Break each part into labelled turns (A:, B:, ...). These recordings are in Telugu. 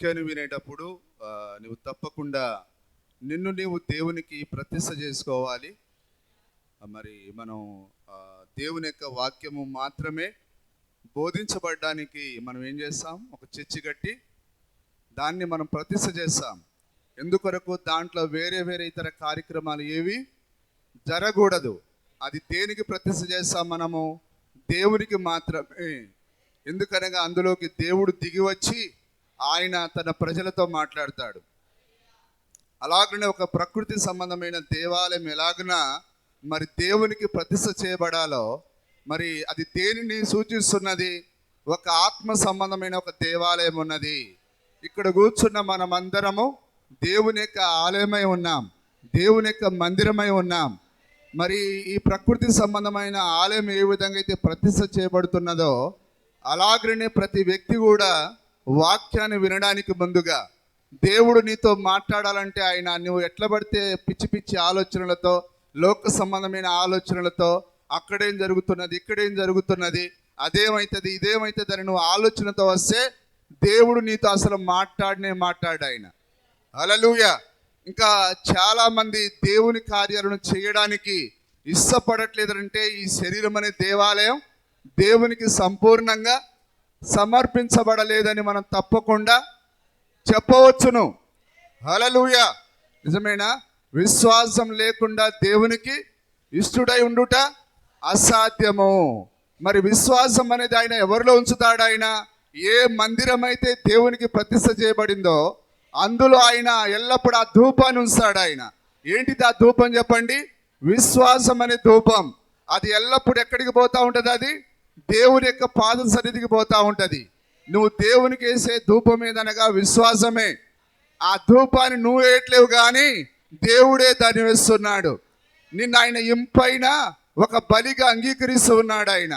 A: వాక్యాన్ని వినేటప్పుడు నువ్వు తప్పకుండా నీవు దేవునికి ప్రతిష్ట చేసుకోవాలి. మరి మనం దేవుని యొక్క వాక్యము మాత్రమే బోధించబడడానికి మనం ఏం చేస్తాం? ఒక చర్చి కట్టి దాన్ని మనం ప్రతిష్ట చేస్తాం. ఎందుకొరకు? దాంట్లో వేరే వేరే ఇతర కార్యక్రమాలు ఏవి జరగకూడదు. అది దేనికి ప్రతిష్ట చేస్తాం? మనము దేవునికి మాత్రమే. ఎందుకనగా అందులోకి దేవుడు దిగి వచ్చి ఆయన తన ప్రజలతో మాట్లాడతాడు. అలాగనే ఒక ప్రకృతి సంబంధమైన దేవాలయం ఎలాగున మరి దేవునికి ప్రతిష్ట చేయబడాలో, మరి అది దేనిని సూచిస్తున్నది? ఒక ఆత్మ సంబంధమైన ఒక దేవాలయం ఉన్నది. ఇక్కడ కూర్చున్న మనమందరము దేవుని యొక్క ఆలయమై ఉన్నాం, దేవుని యొక్క మందిరమై ఉన్నాం. మరి ఈ ప్రకృతి సంబంధమైన ఆలయం ఏ విధంగా అయితే ప్రతిష్ట చేయబడుతున్నదో, అలాగనే ప్రతి వ్యక్తి కూడా వాక్యాన్ని వినడానికి ముందుగా దేవుడు నీతో మాట్లాడాలంటే ఆయన నువ్వు ఎట్లా పడితే పిచ్చి పిచ్చి ఆలోచనలతో, లోక సంబంధమైన ఆలోచనలతో, అక్కడేం జరుగుతున్నది, ఇక్కడేం జరుగుతున్నది, అదేమవుతుంది, ఇదేమవుతుంది అని నువ్వు ఆలోచనతో వస్తే దేవుడు నీతో అసలు మాట్లాడు ఆయన. హల్లెలూయా. ఇంకా చాలామంది దేవుని కార్యాలను చేయడానికి ఇష్టపడట్లేదంటే ఈ శరీరం అనే దేవాలయం దేవునికి సంపూర్ణంగా సమర్పించబడలేదని మనం తప్పకుండా చెప్పవచ్చును. హల్లెలూయా. నిజమేనా? విశ్వాసం లేకుండా దేవునికి ఇష్టడై ఉండుట అసాధ్యము. మరి విశ్వాసం అనేది ఆయన ఎవరిలో ఉంచుతాడు? ఆయన ఏ మందిరం అయితే దేవునికి ప్రతిష్ట చేయబడిందో అందులో ఆయన ఎల్లప్పుడూ ఆ ధూపాన్ని ఉంచుతాడు. ఆయన ఏంటిది ఆ ధూపం చెప్పండి? విశ్వాసం అనే ధూపం. అది ఎల్లప్పుడు ఎక్కడికి పోతా ఉంటుంది? అది దేవుని యొక్క పాద సన్నిధికి పోతా ఉంటుంది. నువ్వు దేవునికి వేసే ధూపం ఏదనగా విశ్వాసమే. ఆ ధూపాన్ని నువ్వు వేయట్లేవు కానీ దేవుడే దాన్ని వేస్తున్నాడు. నిన్ను ఆయన ఇంపైన ఒక బలిగా అంగీకరిస్తూ ఉన్నాడు ఆయన.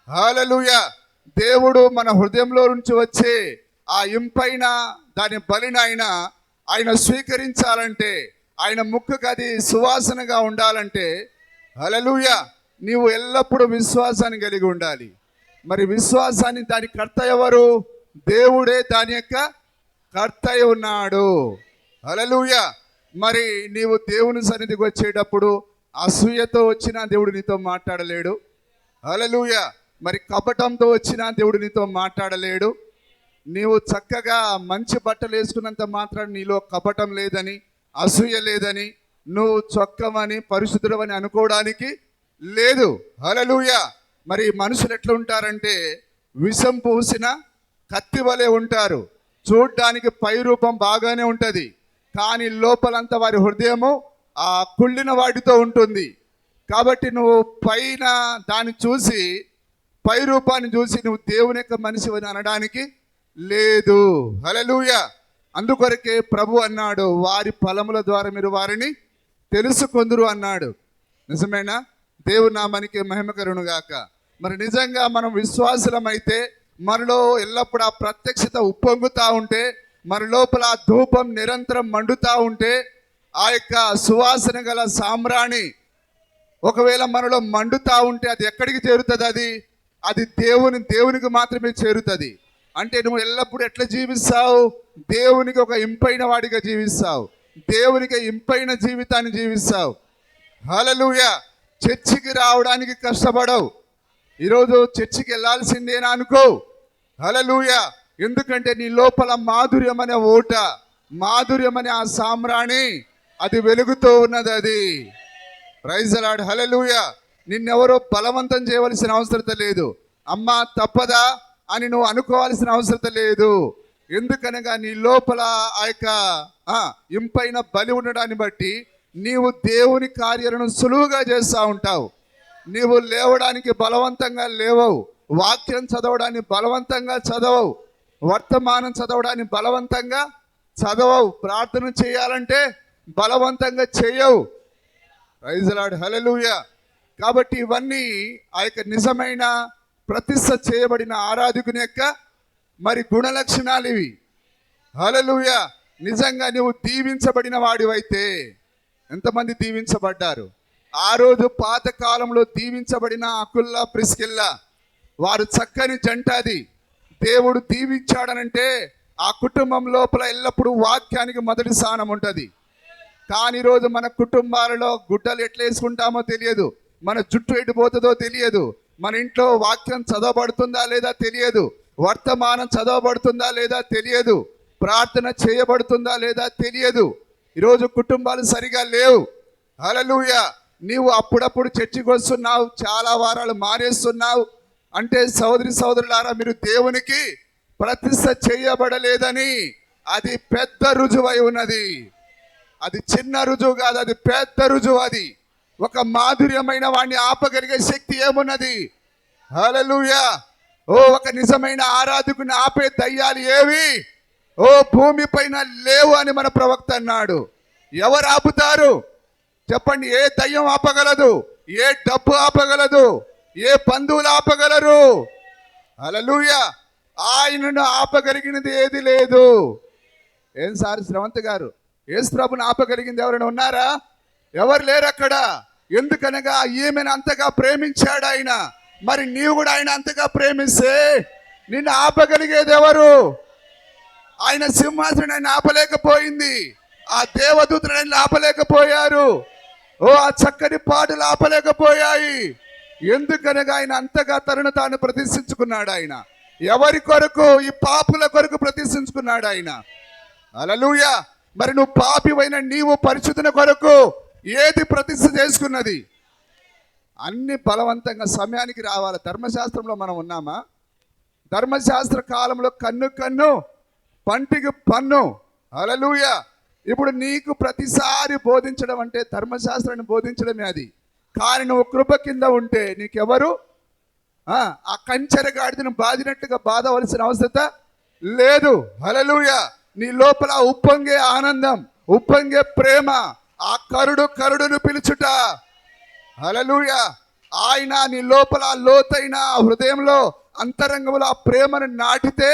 A: హల్లెలూయా. దేవుడు మన హృదయంలో నుంచి వచ్చే ఆ ఇంపైన దాని బలిని ఆయన స్వీకరించాలంటే, ఆయన ముక్కుకు అది సువాసనగా ఉండాలంటే, హల్లెలూయా, నీవు ఎల్లప్పుడూ విశ్వాసాన్ని కలిగి ఉండాలి. మరి విశ్వాసాన్ని దాని కర్త ఎవరు? దేవుడే దాని యొక్క కర్త ఉన్నాడు. హల్లెలూయా. మరి నీవు దేవుని సన్నిధికి వచ్చేటప్పుడు అసూయతో వచ్చినా దేవుడు నీతో మాట్లాడలేడు. హల్లెలూయా. మరి కపటంతో వచ్చినా దేవుడు నీతో మాట్లాడలేడు. నీవు చక్కగా మంచి బట్టలు వేసుకున్నంత మాత్రం నీలో కపటం లేదని, అసూయ లేదని, నువ్వు చొక్కమని పరిశుద్ధుడవని అనుకోవడానికి లేదు. హల్లెలూయా. మరి మనుషులు ఎట్లా ఉంటారంటే విషం పూసిన కత్తి వలె ఉంటారు. చూడ్డానికి పై రూపం బాగానే ఉంటుంది, కానీ లోపలంతా వారి హృదయము ఆ కుళ్ళిన వాటితో ఉంటుంది. కాబట్టి నువ్వు పైన దాన్ని చూసి, పై రూపాన్ని చూసి నువ్వు దేవుని యొక్క మనిషిని అనడానికి లేదు. హల్లెలూయా. అందుకొరకే ప్రభు అన్నాడు, వారి ఫలముల ద్వారా మీరు వారిని తెలుసుకొందురు అన్నాడు. నిజమేనా? దేవుని నామానికి మహిమ కలుగును గాక. మరి నిజంగా మనం విశ్వాసులమైతే మనలో ఎల్లప్పుడూ ఆ ప్రత్యక్షత ఉప్పొంగుతూ ఉంటే, మన లోపల ఆ ధూపం నిరంతరం మండుతూ ఉంటే, ఆ యొక్క సువాసన గల సామ్రాణి ఒకవేళ మనలో మండుతూ ఉంటే అది ఎక్కడికి చేరుతుంది? అది దేవునికి మాత్రమే చేరుతుంది. అంటే నువ్వు ఎల్లప్పుడూ ఎట్లా జీవిస్తావు? దేవునికి ఒక ఇంపైన వాడిగా జీవిస్తావు, దేవునికి ఇంపైన జీవితాన్ని జీవిస్తావు. హల్లెలూయా. చర్చికి రావడానికి కష్టపడవు. ఈరోజు చర్చికి వెళ్ళాల్సిందేనా అనుకో. హల్లెలూయా. ఎందుకంటే నీ లోపల మాధుర్యం అనే ఓట, మాధుర్యం అనే ఆ సామ్రాణి అది వెలుగుతూ ఉన్నది. అది ప్రైజ్ ది లార్డ్. హల్లెలూయా. నిన్నెవరో బలవంతం చేయవలసిన అవసరం లేదు. అమ్మా తప్పదా అని నువ్వు అనుకోవాల్సిన అవసరం లేదు. ఎందుకనగా నీ లోపల ఆ యొక్క ఇంపైన బలి ఉండడాన్ని బట్టి నీవు దేవుని కార్యాలను సులువుగా చేస్తూ ఉంటావు. నీవు లేవడానికి బలవంతంగా లేవవు, వాక్యం చదవడానికి బలవంతంగా చదవవు, వర్తమానం చదవడానికి బలవంతంగా చదవవు, ప్రార్థన చేయాలంటే బలవంతంగా చేయవు. Praise the lord. హల్లెలూయా. కాబట్టి ఇవన్నీ ఆ యొక్క నిజమైన ప్రతిష్ట చేయబడిన ఆరాధకుని యొక్క మరి గుణలక్షణాలు ఇవి. హల్లెలూయా. నిజంగా నువ్వు దీవించబడిన వాడివైతే, ఎంతమంది దీవించబడ్డారు? ఆ రోజు పాత కాలంలో దీవించబడిన అకుల్లా ప్రిస్కిల్లా వారు చక్కని జంట. అది దేవుడు దీవించాడనంటే ఆ కుటుంబం లోపల ఎల్లప్పుడూ వాక్యానికి మొదటి స్థానం ఉంటుంది. కానీ ఈరోజు మన కుటుంబాలలో గుడ్డలు ఎట్లా వేసుకుంటామో తెలియదు, మన జుట్టు ఎటుపోతుందో తెలియదు, మన ఇంట్లో వాక్యం చదవబడుతుందా లేదా తెలియదు, వర్తమానం చదవబడుతుందా లేదా తెలియదు, ప్రార్థన చేయబడుతుందా లేదా తెలియదు. ఈరోజు కుటుంబాలు సరిగా లేవు. హల్లెలూయా. నీవు అప్పుడప్పుడు చర్చికి వస్తున్నావు, చాలా వారాలు మానేస్తున్నావు అంటే సోదరి సోదరులారా, మీరు దేవునికి ప్రతిష్ట చేయబడలేదని అది పెద్ద రుజువై ఉన్నది. అది చిన్న రుజువు కాదు, అది పెద్ద రుజువు. అది ఒక మాధుర్యమైన వాడిని ఆపగలిగే శక్తి ఏమున్నది? హల్లెలూయా. ఓ ఒక నిజమైన ఆరాధకుని ఆపే దయ్యాలు ఏవి ఓ భూమి పైన లేవు అని మన ప్రవక్త అన్నాడు. ఎవరు ఆపుతారు చెప్పండి? ఏ దయ్యం ఆపగలదు? ఏ డబ్బు ఆపగలదు? ఏ బంధువులు ఆపగలరు? హల్లెలూయా. ఆయనను ఆపగలిగినది ఏది లేదు. ఏం సార్ శ్రవంత్ గారు, యేసు ప్రభుని ఆపగలిగింది ఎవరైనా ఉన్నారా? ఎవరు లేరు అక్కడ. ఎందుకనగా ఈమెను అంతగా ప్రేమించాడు ఆయన. మరి నీవు కూడా ఆయన అంతగా ప్రేమిస్తే నిన్ను ఆపగలిగేది ఎవరు? ఆయన సింహాసనం ఆయన ఆపలేకపోయింది, ఆ దేవదూతలు ఆయన ఆపలేకపోయారు, ఓ ఆ చక్కని పాటలు ఆపలేకపోయాయి. ఎందుకనగా ఆయన అంతగా తనను తాను ప్రతిష్ఠించుకున్నాడు. ఆయన ఎవరి కొరకు? ఈ పాపుల కొరకు ప్రతిష్ఠించుకున్నాడు ఆయన. హల్లెలూయా. మరి నువ్వు పాపివైన నీవు పరిశుద్ధుని కొరకు ఏది ప్రతిష్ఠ చేసుకున్నది? అన్ని బలవంతంగా సమయానికి రావాలి. ధర్మశాస్త్రంలో మనం ఉన్నామా? ధర్మశాస్త్ర కాలంలో కన్ను కన్ను పంటికి పన్ను. హల్లెలూయా. ఇప్పుడు నీకు ప్రతిసారి బోధించడం అంటే ధర్మశాస్త్రాన్ని బోధించడమే అది. కానీ నువ్వు కృప కింద ఉంటే నీకెవరు ఆ కంచెర గాడిదను బాధినట్టుగా బాధవలసిన అవసరం లేదు. హల్లెలూయా. నీ లోపల ఉప్పొంగే ఆనందం, ఉప్పొంగే ప్రేమ, ఆ కరుడును పిలుచుట. హల్లెలూయా. ఆయన నీ లోపల లోతైన హృదయంలో అంతరంగంలో ఆ ప్రేమను నాటితే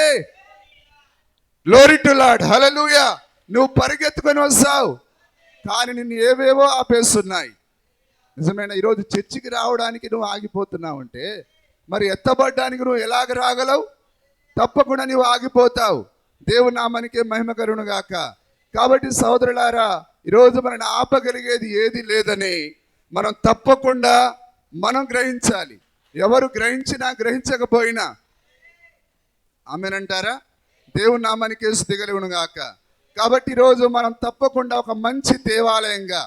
A: గ్లోరీ టు లార్డ్. హల్లెలూయా. నువ్వు పరిగెత్తుకొని వస్తావు, కానీ నిన్ను ఏవేవో ఆపేస్తున్నాయి. నిజమైన ఈరోజు చర్చికి రావడానికి నువ్వు ఆగిపోతున్నావు అంటే మరి ఎత్తబడ్డానికి నువ్వు ఎలాగ రాగలవు? తప్పకుండా నువ్వు ఆగిపోతావు. దేవుని నామానికే మహిమ కలుగును గాక. కాబట్టి సోదరులారా, ఈరోజు మనల్ని ఆపగలిగేది ఏది లేదని మనం తప్పకుండా మనం గ్రహించాలి. ఎవరు గ్రహించినా గ్రహించకపోయినా ఆమేనంటారా? దేవుని నామానికే స్తుతి కలుగును గాక. కాబట్టి ఈరోజు మనం తప్పకుండా ఒక మంచి దేవాలయంగా,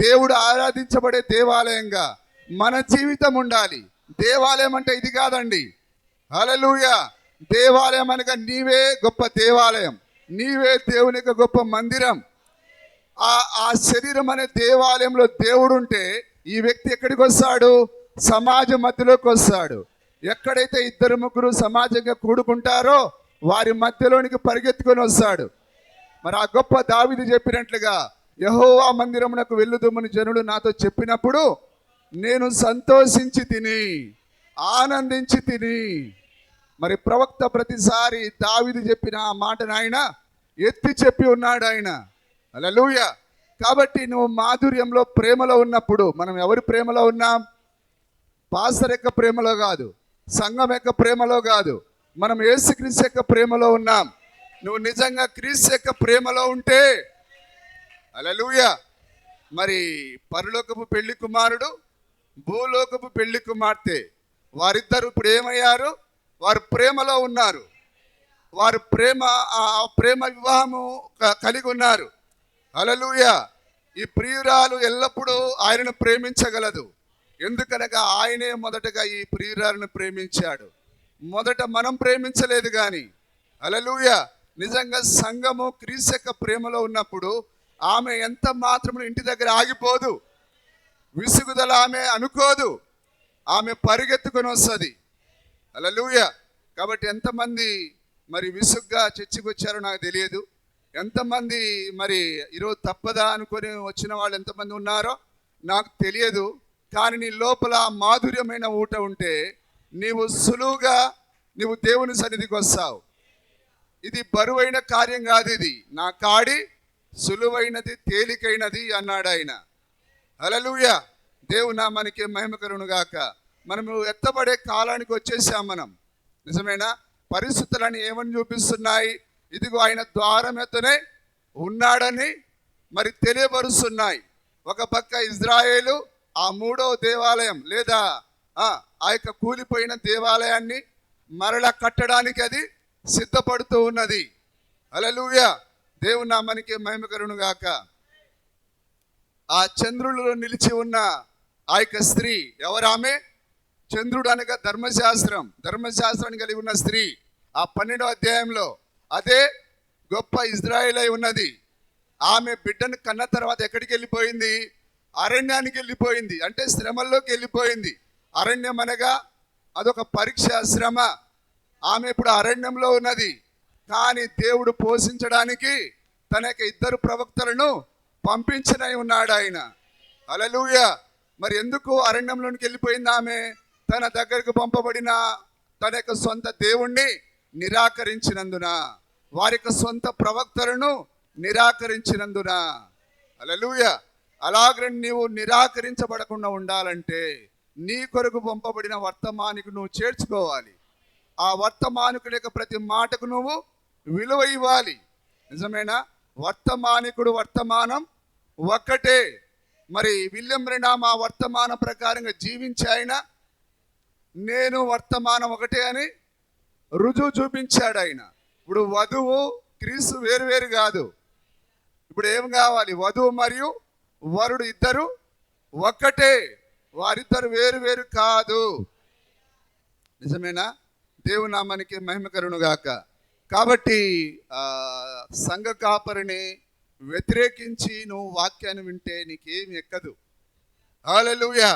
A: దేవుడు ఆరాధించబడే దేవాలయంగా మన జీవితం ఉండాలి. దేవాలయం అంటే ఇది కాదండి. హల్లెలూయా. దేవాలయం అనగా నీవే గొప్ప దేవాలయం, నీవే దేవునికి గొప్ప మందిరం. ఆ శరీరం అనే దేవాలయంలో దేవుడు ఉంటే ఈ వ్యక్తి ఎక్కడికి వస్తాడు? సమాజ మధ్యలోకి వస్తాడు. ఎక్కడైతే ఇద్దరు ముగ్గురు సమాజంగా కూడుకుంటారో వారి మధ్యలోనికి పరిగెత్తుకొని వస్తాడు. మరి ఆ గొప్ప దావీదు చెప్పినట్లుగా యెహోవా మందిరమునకు వెళ్ళుదుమని జనులు నాతో చెప్పినప్పుడు నేను సంతోషించి తిని ఆనందించి తిని. మరి ప్రవక్త ప్రతిసారి దావీదు చెప్పిన ఆ మాటను ఆయన ఎత్తి చెప్పి ఉన్నాడు ఆయన. హల్లెలూయా. కాబట్టి నువ్వు మాధుర్యంలో ప్రేమలో ఉన్నప్పుడు, మనం ఎవరి ప్రేమలో ఉన్నాం? పాస్టర్ యొక్క ప్రేమలో కాదు, సంఘం యొక్క ప్రేమలో కాదు, మనం యేసుక్రీస్తు యొక్క ప్రేమలో ఉన్నాం. నువ్వు నిజంగా క్రీస్తు యొక్క ప్రేమలో ఉంటే హల్లెలూయా. మరి పరలోకపు పెళ్లి కుమారుడు, భూలోకపు పెళ్లి కుమార్తె, వారిద్దరు ఇప్పుడు ఏమయ్యారు? వారు ప్రేమలో ఉన్నారు. వారు ప్రేమ వివాహము కలిగి ఉన్నారు. హల్లెలూయా. ఈ ప్రియురాలు ఎల్లప్పుడూ ఆయనను ప్రేమించగలదు. ఎందుకనగా ఆయనే మొదటగా ఈ ప్రియురాలను ప్రేమించాడు. మొదట మనం ప్రేమించలేదు కానీ. హల్లెలూయా. నిజంగా సంఘము క్రీస్తు యొక్క ప్రేమలో ఉన్నప్పుడు ఆమె ఎంత మాత్రము ఇంటి దగ్గర ఆగిపోదు, విసుగుదల ఆమె అనుకోదు, ఆమె పరిగెత్తుకొని వస్తుంది. హల్లెలూయా. కాబట్టి ఎంతమంది మరి విసుగ్గా చర్చికి వచ్చారో నాకు తెలియదు. ఎంతమంది మరి ఈరోజు తప్పదా అనుకొని వచ్చిన వాళ్ళు ఎంతమంది ఉన్నారో నాకు తెలియదు. కానీ నీ లోపల మాధుర్యమైన ఊట ఉంటే నీవు సులువుగా నీవు దేవుని సన్నిధికి వస్తావు. ఇది బరువైన కార్యం కాదు, ఇది నా కాడి సులువైనది తేలికైనది అన్నాడు ఆయన. హల్లెలూయా. దేవుని నామానికి మహిమ కలుగును గాక. మనము ఎత్తబడే కాలానికి వచ్చేసాం మనం. నిజమేనా? పరిస్థితులని ఏమని చూపిస్తున్నాయి? ఇదిగో ఆయన ద్వారం ఎత్తనే ఉన్నాడని మరి తెలియపరుస్తున్నాయి. ఒక పక్క ఇజ్రాయేలు ఆ 3వ దేవాలయం లేదా ఆ యొక్క కూలిపోయిన దేవాలయాన్ని మరలా కట్టడానికి అది సిద్ధపడుతూ ఉన్నది. హల్లెలూయా, దేవుని నామానికి మహిమ కలుగును గాక. ఆ చంద్రులలో నిలిచి ఉన్న ఆ యొక్క స్త్రీ ఎవరామె? చంద్రుడు అనగా ధర్మశాస్త్రాన్ని కలిగి ఉన్న స్త్రీ. ఆ 12వ అధ్యాయంలో అదే గొప్ప ఇజ్రాయేల్ అయి ఉన్నది. ఆమె బిడ్డను కన్న తర్వాత ఎక్కడికి వెళ్ళిపోయింది? అరణ్యానికి వెళ్ళిపోయింది. అంటే శ్రమల్లోకి వెళ్ళిపోయింది. అరణ్యం అనగా అదొక పరీక్ష, శ్రమ. ఆమె ఇప్పుడు అరణ్యంలో ఉన్నది. కానీ దేవుడు పోషించడానికి తన యొక్క 2 ప్రవక్తలను పంపించనై ఉన్నాడు ఆయన. హల్లెలూయా. మరి ఎందుకు అరణ్యంలోనికి వెళ్ళిపోయింది ఆమె? తన దగ్గరకు పంపబడిన తన యొక్క సొంత దేవుణ్ణి నిరాకరించినందున, వారి యొక్క సొంత ప్రవక్తలను నిరాకరించినందున. హల్లెలూయా. అలాగే నీవు నిరాకరించబడకుండా ఉండాలంటే నీ కొరకు పంపబడిన వర్తమానికి నువ్వు చేర్చుకోవాలి. ఆ వర్తమానికుడి యొక్క ప్రతి మాటకు నువ్వు విలువ ఇవ్వాలి. నిజమేనా? వర్తమానికుడు వర్తమానం ఒక్కటే. మరి విలియం బ్రెనామ్ ఆ వర్తమానం ప్రకారంగా జీవించాయన. నేను వర్తమానం ఒకటే అని రుజువు చూపించాడు ఆయన. ఇప్పుడు వధువు క్రీస్తు వేరు కాదు. ఇప్పుడు ఏం కావాలి? వధువు మరియు వరుడు ఇద్దరు ఒక్కటే, వారిద్దరు వేరు కాదు. నిజమేనా? దేవుని నామానికి మహిమ కలుగును గాక. కాబట్టి సంఘ కాపరిని వ్యతిరేకించి నువ్వు వాక్యాన్ని వింటే నీకేమి ఎక్కదు. హల్లెలూయా.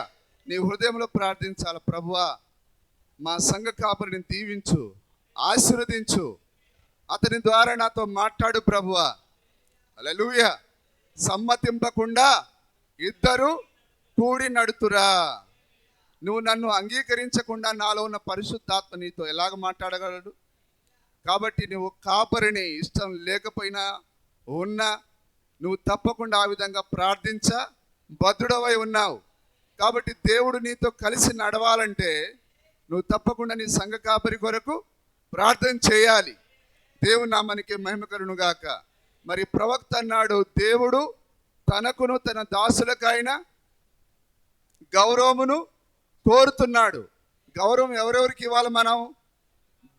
A: నీ హృదయంలో ప్రార్థించాలి, ప్రభువా మా సంఘ కాపరిని దీవించు, ఆశీర్వదించు, అతని ద్వారా నాతో మాట్లాడు ప్రభువా. హల్లెలూయా. సమ్మతింపకుండా ఇద్దరు కూడి నడుతురా. నువ్వు నన్ను అంగీకరించకుండా నాలో ఉన్న పరిశుద్ధాత్మ నీతో ఎలాగ మాట్లాడగలడు? కాబట్టి నువ్వు కాపరిని ఇష్టం లేకపోయినా ఉన్నా నువ్వు తప్పకుండా ఆ విధంగా ప్రార్థించ భద్రుడవై ఉన్నావు. కాబట్టి దేవుడు నీతో కలిసి నడవాలంటే నువ్వు తప్పకుండా నీ సంఘ కాపరి కొరకు ప్రార్థన చేయాలి. దేవుని నామానికి మహిమ కలుగును గాక. మరి ప్రవక్త అన్నాడు, దేవుడు తనకును తన దాసులకైనా గౌరవమును కోరుతున్నాడు. గౌరవం ఎవరెవరికి ఇవ్వాలి? మనం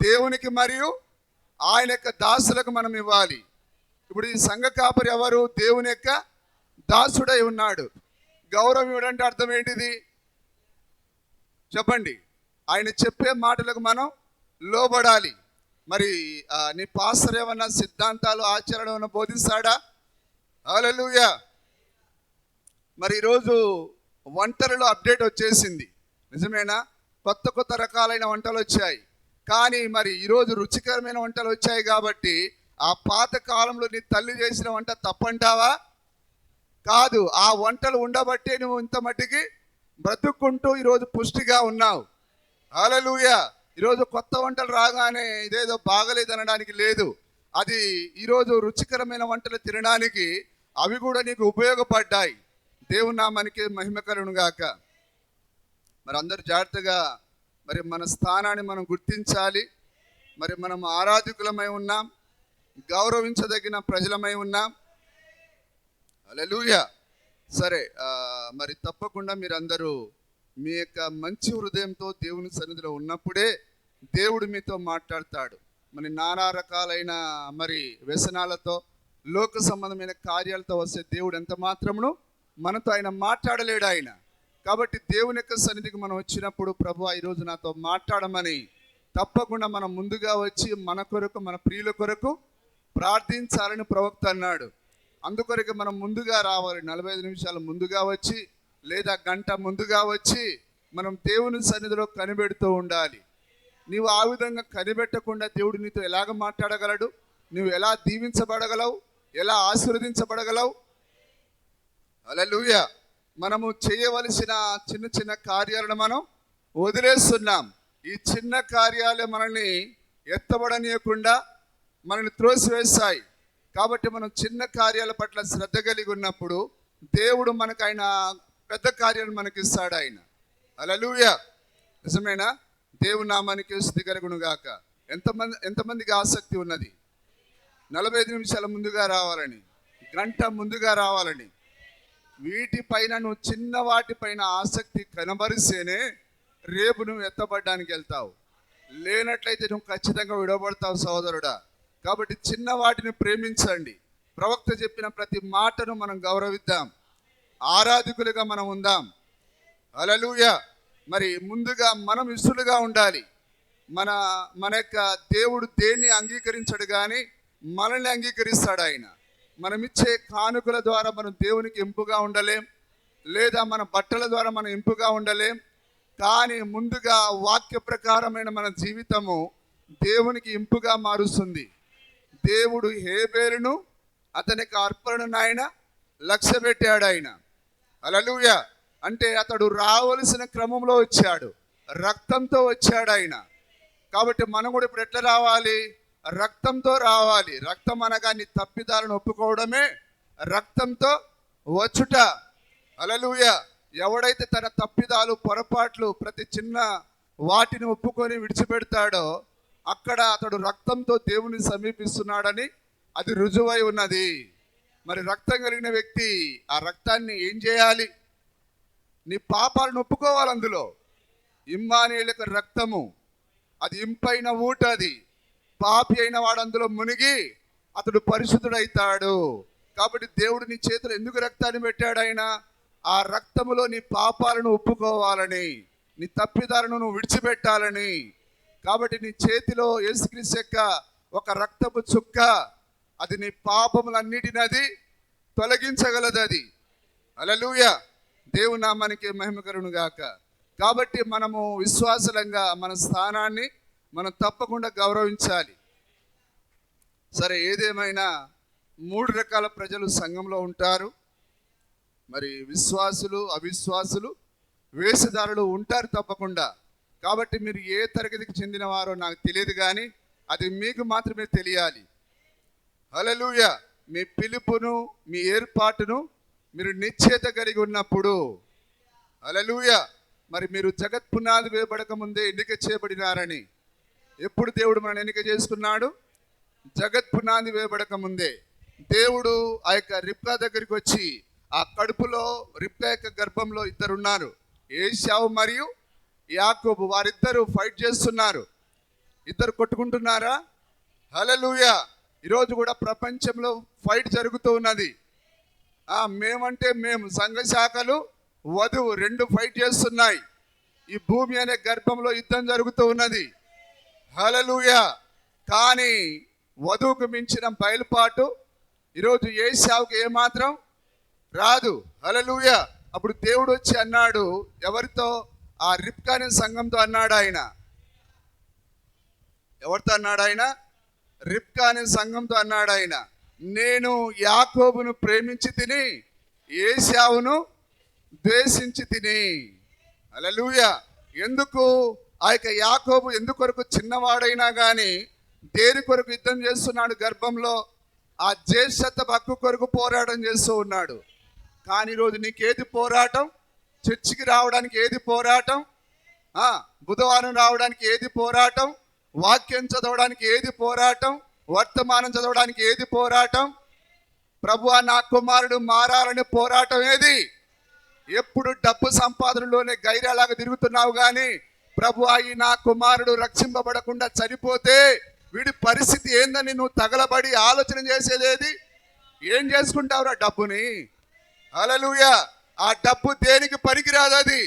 A: దేవునికి మరియు ఆయన యొక్క దాసులకు మనం ఇవ్వాలి. ఇప్పుడు ఈ సంఘ కాపరి ఎవరు? దేవుని యొక్క దాసుడై ఉన్నాడు. గౌరవం ఇవ్వడంటే అర్థం ఏంటిది చెప్పండి? ఆయన చెప్పే మాటలకు మనం లోబడాలి. మరి నీ పాస్టర్ ఏమన్నా సిద్ధాంతాలు ఆచరణ ఏమన్నా బోధిస్తాడా? హల్లెలూయా. మరి ఈరోజు వంటలలో అప్డేట్ వచ్చేసింది. నిజమేనా? కొత్త రకాలైన వంటలు వచ్చాయి. కానీ మరి ఈరోజు రుచికరమైన వంటలు వచ్చాయి కాబట్టి ఆ పాత కాలంలో నీ తల్లి చేసిన వంట తప్పంటావా? కాదు. ఆ వంటలు ఉండబట్టే నువ్వు ఇంత మట్టికి బ్రతుక్కుంటూ ఈరోజు పుష్టిగా ఉన్నావు. హల్లెలూయా. ఈరోజు కొత్త వంటలు రాగానే ఇదేదో బాగలేదు అనడానికి లేదు. అది ఈరోజు రుచికరమైన వంటలు తినడానికి అవి కూడా నీకు ఉపయోగపడ్డాయి. దేవుని నామానికి మహిమ కలుగును గాక. మరి అందరూ జాగ్రత్తగా మరి మన స్థానాన్ని మనం గుర్తించాలి. మరి మనం ఆరాధకులమై ఉన్నాం, గౌరవించదగిన ప్రజలమై ఉన్నాం. హల్లెలూయా. సరే, మరి తప్పకుండా మీరందరూ మీ యొక్క మంచి హృదయంతో దేవుని సన్నిధిలో ఉన్నప్పుడే దేవుడు మీతో మాట్లాడతాడు. మరి నానా రకాలైన మరి వ్యసనాలతో లోక సంబంధమైన కార్యాలతో వస్తే దేవుడు ఎంత మాత్రమును మనతో ఆయన మాట్లాడలేడు ఆయన. కాబట్టి దేవుని యొక్క సన్నిధికి మనం వచ్చినప్పుడు ప్రభువా ఈరోజు నాతో మాట్లాడమని తప్పకుండా మనం ముందుగా వచ్చి మన కొరకు మన ప్రియుల కొరకు ప్రార్థించాలని ప్రవక్త అన్నాడు. అందుకొరకు మనం ముందుగా రావాలి. 45 నిమిషాలు ముందుగా వచ్చి లేదా గంట ముందుగా వచ్చి మనం దేవుని సన్నిధిలో కనిపెడుతూ ఉండాలి. నీవు ఆ విధంగా కనిపెట్టకుండా దేవుడు నీతో ఎలాగ మాట్లాడగలడు? నువ్వు ఎలా దీవించబడగలవు? ఎలా ఆశీర్వదించబడగలవు? హల్లెలూయా. మనము చేయవలసిన చిన్న కార్యాలను మనం వదిలేస్తున్నాం. ఈ చిన్న కార్యాలే మనల్ని ఎత్తబడనీయకుండా మనల్ని త్రోసివేస్తాయి. కాబట్టి మనం చిన్న కార్యాల పట్ల శ్రద్ధ కలిగి ఉన్నప్పుడు దేవుడు మనకు ఆయన పెద్ద కార్యాలు మనకిస్తాడు ఆయన. హల్లెలూయా. నిజమేనా? దేవుని నామానికి స్తుతి కలుగును గాక. ఎంతమందికి ఆసక్తి ఉన్నది? 45 నిమిషాల ముందుగా రావాలని, గంట ముందుగా రావాలని. వీటిపైన నువ్వు చిన్న వాటిపైన ఆసక్తి కనబరిస్తేనే రేపు నువ్వు ఎత్తబడ్డానికి వెళ్తావు. లేనట్లయితే నువ్వు ఖచ్చితంగా విడవబడతావు సహోదరుడా. కాబట్టి చిన్న వాటిని ప్రేమించండి. ప్రవక్త చెప్పిన ప్రతి మాటను మనం గౌరవిద్దాం. ఆరాధకులుగా మనం ఉందాం. హల్లెలూయా. మరి ముందుగా మనం ఇష్టలుగా ఉండాలి. మన యొక్క దేవుడు దేన్ని అంగీకరించడు కానీ మనల్ని అంగీకరిస్తాడు ఆయన. మనమిచ్చే కానుకల ద్వారా మనం దేవునికి ఇంపుగా ఉండలేం, లేదా మన బట్టల ద్వారా మనం ఇంపుగా ఉండలేం. కానీ ముందుగా వాక్య ప్రకారమైన మన జీవితము దేవునికి ఇంపుగా మారుస్తుంది. దేవుడు హేబేలును అతనికి అర్పణను ఆయన లక్ష్య పెట్టాడు ఆయన. హల్లెలూయా. అంటే అతడు రావలసిన క్రమంలో వచ్చాడు, రక్తంతో వచ్చాడు ఆయన. కాబట్టి మనం కూడా ఇప్పుడు ఎట్లా రావాలి? రక్తంతో రావాలి. రక్తం అనగా నీ తప్పిదాలను ఒప్పుకోవడమే రక్తంతో వచ్చుట. హల్లెలూయా. ఎవడైతే తన తప్పిదాలు, పొరపాట్లు, ప్రతి చిన్న వాటిని ఒప్పుకొని విడిచిపెడతాడో అక్కడ అతడు రక్తంతో దేవుని సమీపిస్తున్నాడని అది రుజువై ఉన్నది. మరి రక్తం కలిగిన వ్యక్తి ఆ రక్తాన్ని ఏం చేయాలి? నీ పాపాలను ఒప్పుకోవాలి. అందులో ఇమ్మానుయేలు రక్తము అది ఇంపైన ఊట. అది పాపి అయిన వాడు అందులో మునిగి అతడు పరిశుద్ధుడైతాడు. కాబట్టి దేవుడు నీ చేతులు ఎందుకు రక్తాన్ని పెట్టాడు? ఆయన ఆ రక్తములో నీ పాపాలను ఒప్పుకోవాలని, నీ తప్పిదాలను నువ్వు విడిచిపెట్టాలని. కాబట్టి నీ చేతిలో యేసుక్రీస్తు యొక్క ఒక రక్తపు చుక్క అది నీ పాపములన్నిటిని అది తొలగించగలదు. అది హల్లెలూయా. దేవుని నామానికి మహిమ కలుగును గాక. కాబట్టి మనము విశ్వాసంగా మన స్థానాన్ని మనం తప్పకుండా గౌరవించాలి. సరే, ఏదేమైనా 3 రకాల ప్రజలు సంఘంలో ఉంటారు. మరి విశ్వాసులు, అవిశ్వాసులు, వేషధారులు ఉంటారు తప్పకుండా. కాబట్టి మీరు ఏ తరగతికి చెందినవారో నాకు తెలియదు, కానీ అది మీకు మాత్రమే తెలియాలి. హల్లెలూయా. మీ పిలుపును, మీ ఏర్పాటును మీరు నిశ్చయిత కలిగి ఉన్నప్పుడు, హల్లెలూయా, మరి మీరు జగత్ పునాది వేయబడక ముందే ఎన్నిక చేయబడినారని. ఎప్పుడు దేవుడు మనల్ని ఎన్నిక చేసుకున్నాడు? జగత్ పునాది వేయబడక ముందే. దేవుడు ఆ యొక్క రిబ్కా దగ్గరికి వచ్చి, ఆ కడుపులో రిబ్కా యొక్క గర్భంలో ఇద్దరు ఉన్నారు, ఏశావు మరియు యాకోబు. వారిద్దరు ఫైట్ చేస్తున్నారు. ఇద్దరు కొట్టుకుంటున్నారా? హల్లెలూయా. ఈరోజు కూడా ప్రపంచంలో ఫైట్ జరుగుతూ ఉన్నది. మేమంటే మేము, సంఘ శాఖలు, వధువు 2 ఫైట్ చేస్తున్నాయి. ఈ భూమి అనే గర్భంలో యుద్ధం జరుగుతూ ఉన్నది. హల్లెలూయా. కానీ వధువుకు మించిన బయలుపాటు ఈరోజు ఏశావుకి ఏమాత్రం రాదు. హల్లెలూయా. అప్పుడు దేవుడు వచ్చి అన్నాడు, ఎవరితో? ఆ రిబ్కా అనే సంఘంతో అన్నాడు ఆయన. ఎవరితో అన్నాడు ఆయన? రిబ్కా అనే సంఘంతో అన్నాడు ఆయన, నేను యాకోబును ప్రేమించి తిని ఏశావును ద్వేషించి తిని. హల్లెలూయా. ఎందుకు? ఆ యొక్క యాకోబు ఎందుకొరకు చిన్నవాడైనా కానీ దేని కొరకు యుద్ధం చేస్తున్నాడు? గర్భంలో ఆ జ్యేష్ఠత్వ హక్కు కొరకు పోరాటం చేస్తూ ఉన్నాడు. కానీ ఈరోజు నీకేది పోరాటం? చర్చికి రావడానికి ఏది పోరాటం? బుధవారం రావడానికి ఏది పోరాటం? వాక్యం చదవడానికి ఏది పోరాటం? వర్తమానం చదవడానికి ఏది పోరాటం? ప్రభువా నా కుమారుడు మారాలని పోరాటం ఏది? ఎప్పుడు డబ్బు సంపాదనలోనే గైరాలాగా తిరుగుతున్నావు కానీ ప్రభువా ఈ నా కుమారుడు రక్షింపబడకుండా చనిపోతే వీడి పరిస్థితి ఏందని నువ్వు తగలబడి ఆలోచన చేసేదేది? ఏం చేసుకుంటావురా డబ్బుని? హల్లెలూయా. ఆ డబ్బు దేనికి పనికిరాదు. అది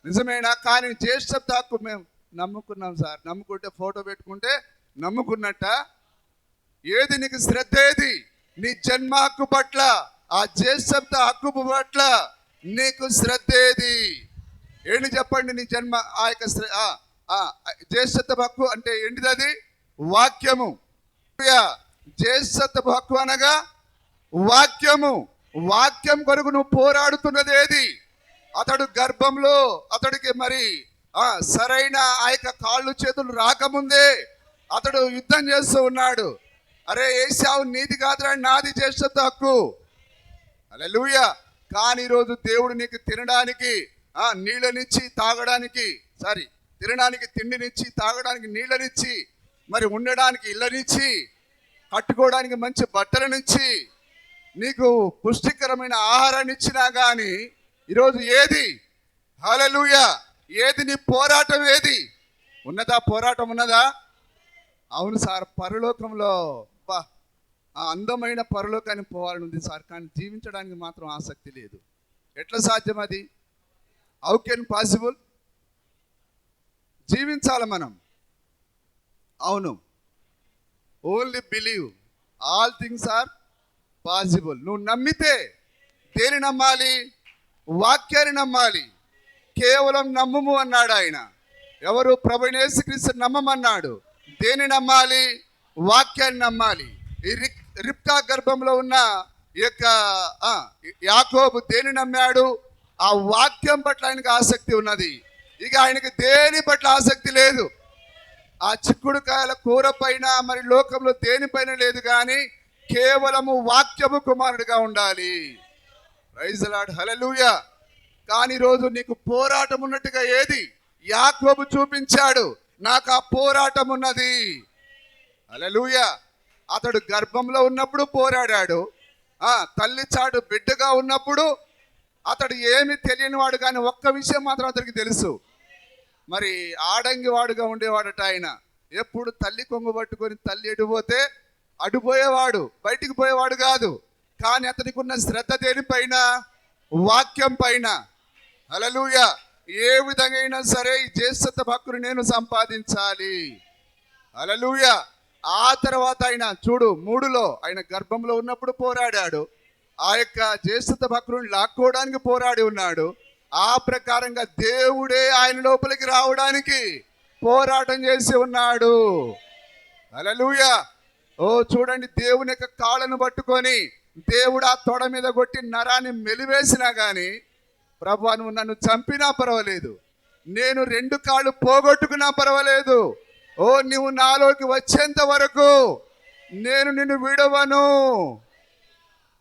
A: నిజమేనా? కానీ జ్యేష్ఠత్వ హక్కు మేము నమ్ముకున్నాం సార్. నమ్ముకుంటే ఫోటో పెట్టుకుంటే నమ్ముకున్నట్ట? ఏది నీకు శ్రద్ధ? ఏది నీ జన్మ హక్కు పట్ల, ఆ జ్యేష్ఠత్వ హక్కు పట్ల నీకు శ్రద్ధ ఏది? ఏంటి చెప్పండి? నీ జన్మ ఆ యొక్క జ్యేష్ఠత్వ హక్కు అంటే ఏంటిది? అది వాక్యము. జ్యేష్ఠత్వ హక్కు అనగా వాక్యము. వాక్యం కొరకు నువ్వు పోరాడుతున్నది ఏది? అతడు గర్భంలో అతడికి మరి సరైన ఆ యొక్క కాళ్ళు చేతులు రాకముందే అతడు యుద్ధం చేస్తూ ఉన్నాడు. అరే ఏశావు నీది కాదురా, నాది జ్యేష్ఠత్వ హక్కు. హల్లెలూయా. కానీ ఈరోజు దేవుడు నీకు తినడానికి నీళ్ళనిచ్చి, తాగడానికి తినడానికి తిండినిచ్చి, తాగడానికి నీళ్ళనిచ్చి, మరి ఉండడానికి ఇళ్ళనిచ్చి, కట్టుకోవడానికి మంచి బట్టలనిచ్చి నీకు పుష్టికరమైన ఆహారాన్ని ఇచ్చినా కానీ ఈరోజు ఏది? హల్లెలూయా! ఏది నీ పోరాటం? ఏది ఉన్నదా? పోరాటం ఉన్నదా? అవును సార్, పరలోకంలో ఆ అందమైన పరలోకానికి పోవాలని ఉంది సార్, కానీ జీవించడానికి మాత్రం ఆసక్తి లేదు. ఎట్లా సాధ్యం అది? How can possible? జీవించాలి మనం. అవును, only believe all things are possible. నువ్వు నమ్మితే దేని నమ్మాలి? వాక్యాన్ని నమ్మాలి. కేవలం నమ్ముము అన్నాడు ఆయన. ఎవరు? ప్రభువైన యేసుక్రీస్తు నమ్మమన్నాడు. దేని నమ్మాలి? వాక్యాన్ని నమ్మాలి. ఈ రిబ్కా గర్భంలో ఉన్న యొక్క యాకోబు దేని నమ్మాడు? ఆ వాక్యం పట్ల ఆయనకు ఆసక్తి ఉన్నది. ఇక ఆయనకి దేని పట్ల ఆసక్తి లేదు. ఆ చిక్కుడుకాయల కూర పైన మరి లోకంలో దేనిపైన లేదు, కానీ కేవలము వాక్యము కుమారుడిగా ఉండాలి. ప్రైజ్ ది లార్డ్, హల్లెలూయా. కానీ రోజు నీకు పోరాటం ఉన్నట్టుగా ఏది? యాకోబు చూపించాడు, నాకు ఆ పోరాటం ఉన్నది. హల్లెలూయా. అతడు గర్భంలో ఉన్నప్పుడు పోరాడాడు, తల్లి చాటు బిడ్డగా ఉన్నప్పుడు అతడు ఏమి తెలియని వాడు, కానీ ఒక్క విషయం మాత్రం అతనికి తెలుసు. మరి ఆడంగి వాడుగా ఉండేవాడట ఆయన. ఎప్పుడు తల్లి కొంగు పట్టుకొని తల్లి ఎడిపోతే అడిపోయేవాడు, బయటికి పోయేవాడు కాదు. కానీ అతనికి ఉన్న శ్రద్ధ దేనిపైన? వాక్యం పైన. హల్లెలూయా. ఏ విధంగా అయినా సరే ఈ జ్యేష్ఠత హక్కును నేను సంపాదించాలి. హల్లెలూయా. ఆ తర్వాత ఆయన చూడు 3లో ఆయన గర్భంలో ఉన్నప్పుడు పోరాడాడు. ఆ యొక్క జ్యేష్ఠత హక్కును లాక్కోవడానికి పోరాడి ఉన్నాడు. ఆ ప్రకారంగా దేవుడే ఆయన లోపలికి రావడానికి పోరాటం చేసి ఉన్నాడు. హల్లెలూయా. ఓ చూడండి, దేవుని యొక్క కాళ్ళను పట్టుకొని దేవుడు ఆ తొడ మీద కొట్టి నరాన్ని మెలివేసినా కానీ, ప్రభువా నువ్వు నన్ను చంపినా పర్వాలేదు, నేను 2 కాళ్ళు పోగొట్టుకున్నా పర్వాలేదు, ఓ నువ్వు నాలోకి వచ్చేంత వరకు నేను నిన్ను విడవను.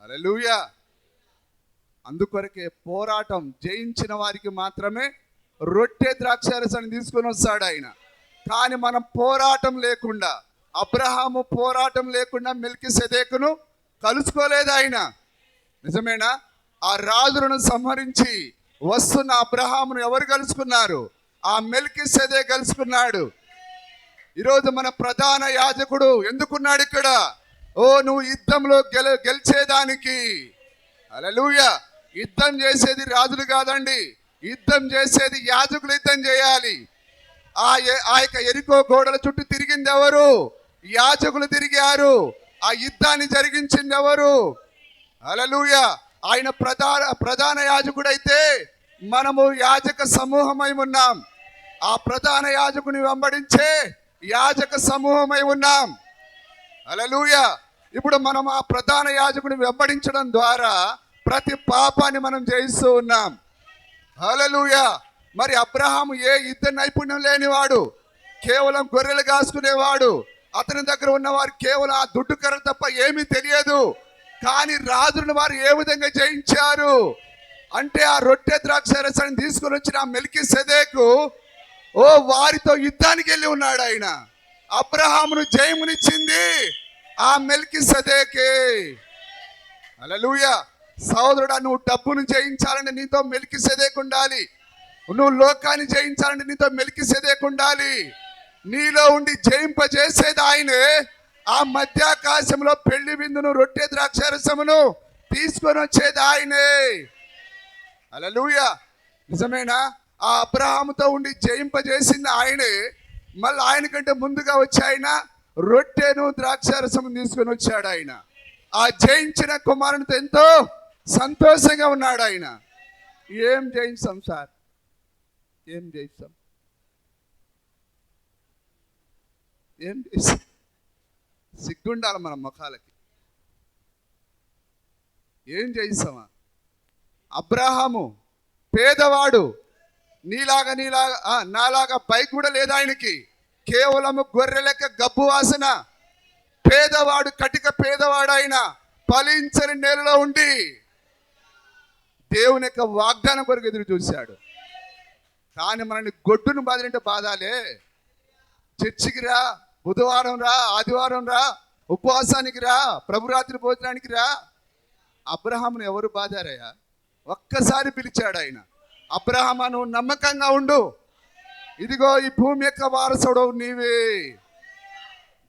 A: హల్లెలూయా. అందుకొరకే పోరాటం జయించిన వారికి మాత్రమే రొట్టె ద్రాక్షారసాన్ని తీసుకొని వస్తాడు ఆయన. కానీ మనం పోరాటం లేకుండా, అబ్రహాము పోరాటం లేకుండా మెల్కీసెదెకును కలుసుకోలేదు ఆయన. నిజమేనా? ఆ రాజులను సంహరించి వస్తున్న అబ్రహామును ఎవరు కలుసుకున్నారు? ఆ మెల్కీసెదెకు కలుసుకున్నాడు. ఈరోజు మన ప్రధాన యాజకుడు ఎందుకున్నాడు ఇక్కడ? ఓ నువ్వు యుద్ధంలో గెలిచేదానికి. హల్లెలూయా. యుద్ధం చేసేది రాజులు కాదండి, యుద్ధం చేసేది యాజకులు. యుద్ధం చేయాలి. ఆ యొక్క ఎరికో గోడల చుట్టూ తిరిగింది ఎవరు? యాజకులు తిరిగారు. ఆ యుద్ధాన్ని జరిగించింది ఎవరు? హల్లెలూయా. ఆయన ప్రధాన యాజకుడైతే మనము యాజక సమూహమై ఉన్నాం. ఆ ప్రధాన యాజకుని వెంబడించే యాజక సమూహమై ఉన్నాం. హల్లెలూయా. ఇప్పుడు మనం ఆ ప్రధాన యాజకుని వెంబడించడం ద్వారా ప్రతి పాపాన్ని మనం జయిస్తూ ఉన్నాం. హల్లెలూయా. మరి అబ్రహాము ఏ యుద్ధ నైపుణ్యం లేనివాడు, కేవలం గొర్రెలు కాసుకునేవాడు. అతని దగ్గర ఉన్నవారు కేవలం ఆ దుడ్డు కర్ర తప్ప ఏమీ తెలియదు. కానీ రాజులను వారు ఏ విధంగా జయించారు అంటే, ఆ రొట్టె ద్రాక్షారసాన్ని తీసుకొని వచ్చిన ఆ మెల్కీసెదెకు ఓ వారితో యుద్ధానికి వెళ్ళి ఉన్నాడు ఆయన. అబ్రహామును జయమునిచ్చింది ఆ మెల్కీసెదెకే. హల్లెలూయా. సహోదరుడా, నువ్వు డబ్బును జయించాలంటే నీతో మెల్కీసెదెకు ఉండాలి. నువ్వు లోకాన్ని జయించాలంటే నీతో మెల్కీసెదెకు ఉండాలి. నీలో ఉండి జయింపజేసేది ఆయనే. ఆ మధ్యాకాశంలో పెళ్లి విందును రొట్టె ద్రాక్షారసమును తీసుకొని వచ్చేది ఆయనే. హల్లెలూయా. నిజమేనా? ఆ అబ్రహాముతో ఉండి జయింపజేసింది ఆయనే. మళ్ళీ ఆయన కంటే ముందుగా వచ్చి ఆయన రొట్టెను ద్రాక్షారసము తీసుకొని వచ్చాడు ఆయన. ఆ జయించిన కుమారునితో ఎంతో సంతోషంగా ఉన్నాడు ఆయన. ఏం జయిస్తాం సార్? ఏం జయిస్తాం? ఏం చేస్తాం? సిగ్గుండాలి మన ముఖాలకి. ఏం జయిస్తామా? అబ్రహాము పేదవాడు, నీలాగా నాలాగా బైక్ కూడా లేదు ఆయనకి. కేవలము గొర్రె లెక్క గబ్బు వాసన. పేదవాడు, కటిక పేదవాడు ఆయన. ఫలించని నేలలో ఉండి దేవుని యొక్క వాగ్దానం కొరకు ఎదురు చూశాడు. కానీ మనల్ని గొడ్డును బాధినంటే బాధాలే. చర్చికి రా, బుధవారం రా, ఆదివారం రా, ఉపవాసానికి రా, ప్రభురాత్రి భోజనానికి రా. అబ్రహామును ఎవరు బాధారయ్యా? ఒక్కసారి పిలిచాడు ఆయన, అబ్రహామా నువ్వు నమ్మకంగా ఉండు, ఇదిగో ఈ భూమి యొక్క వారసుడు నీవే.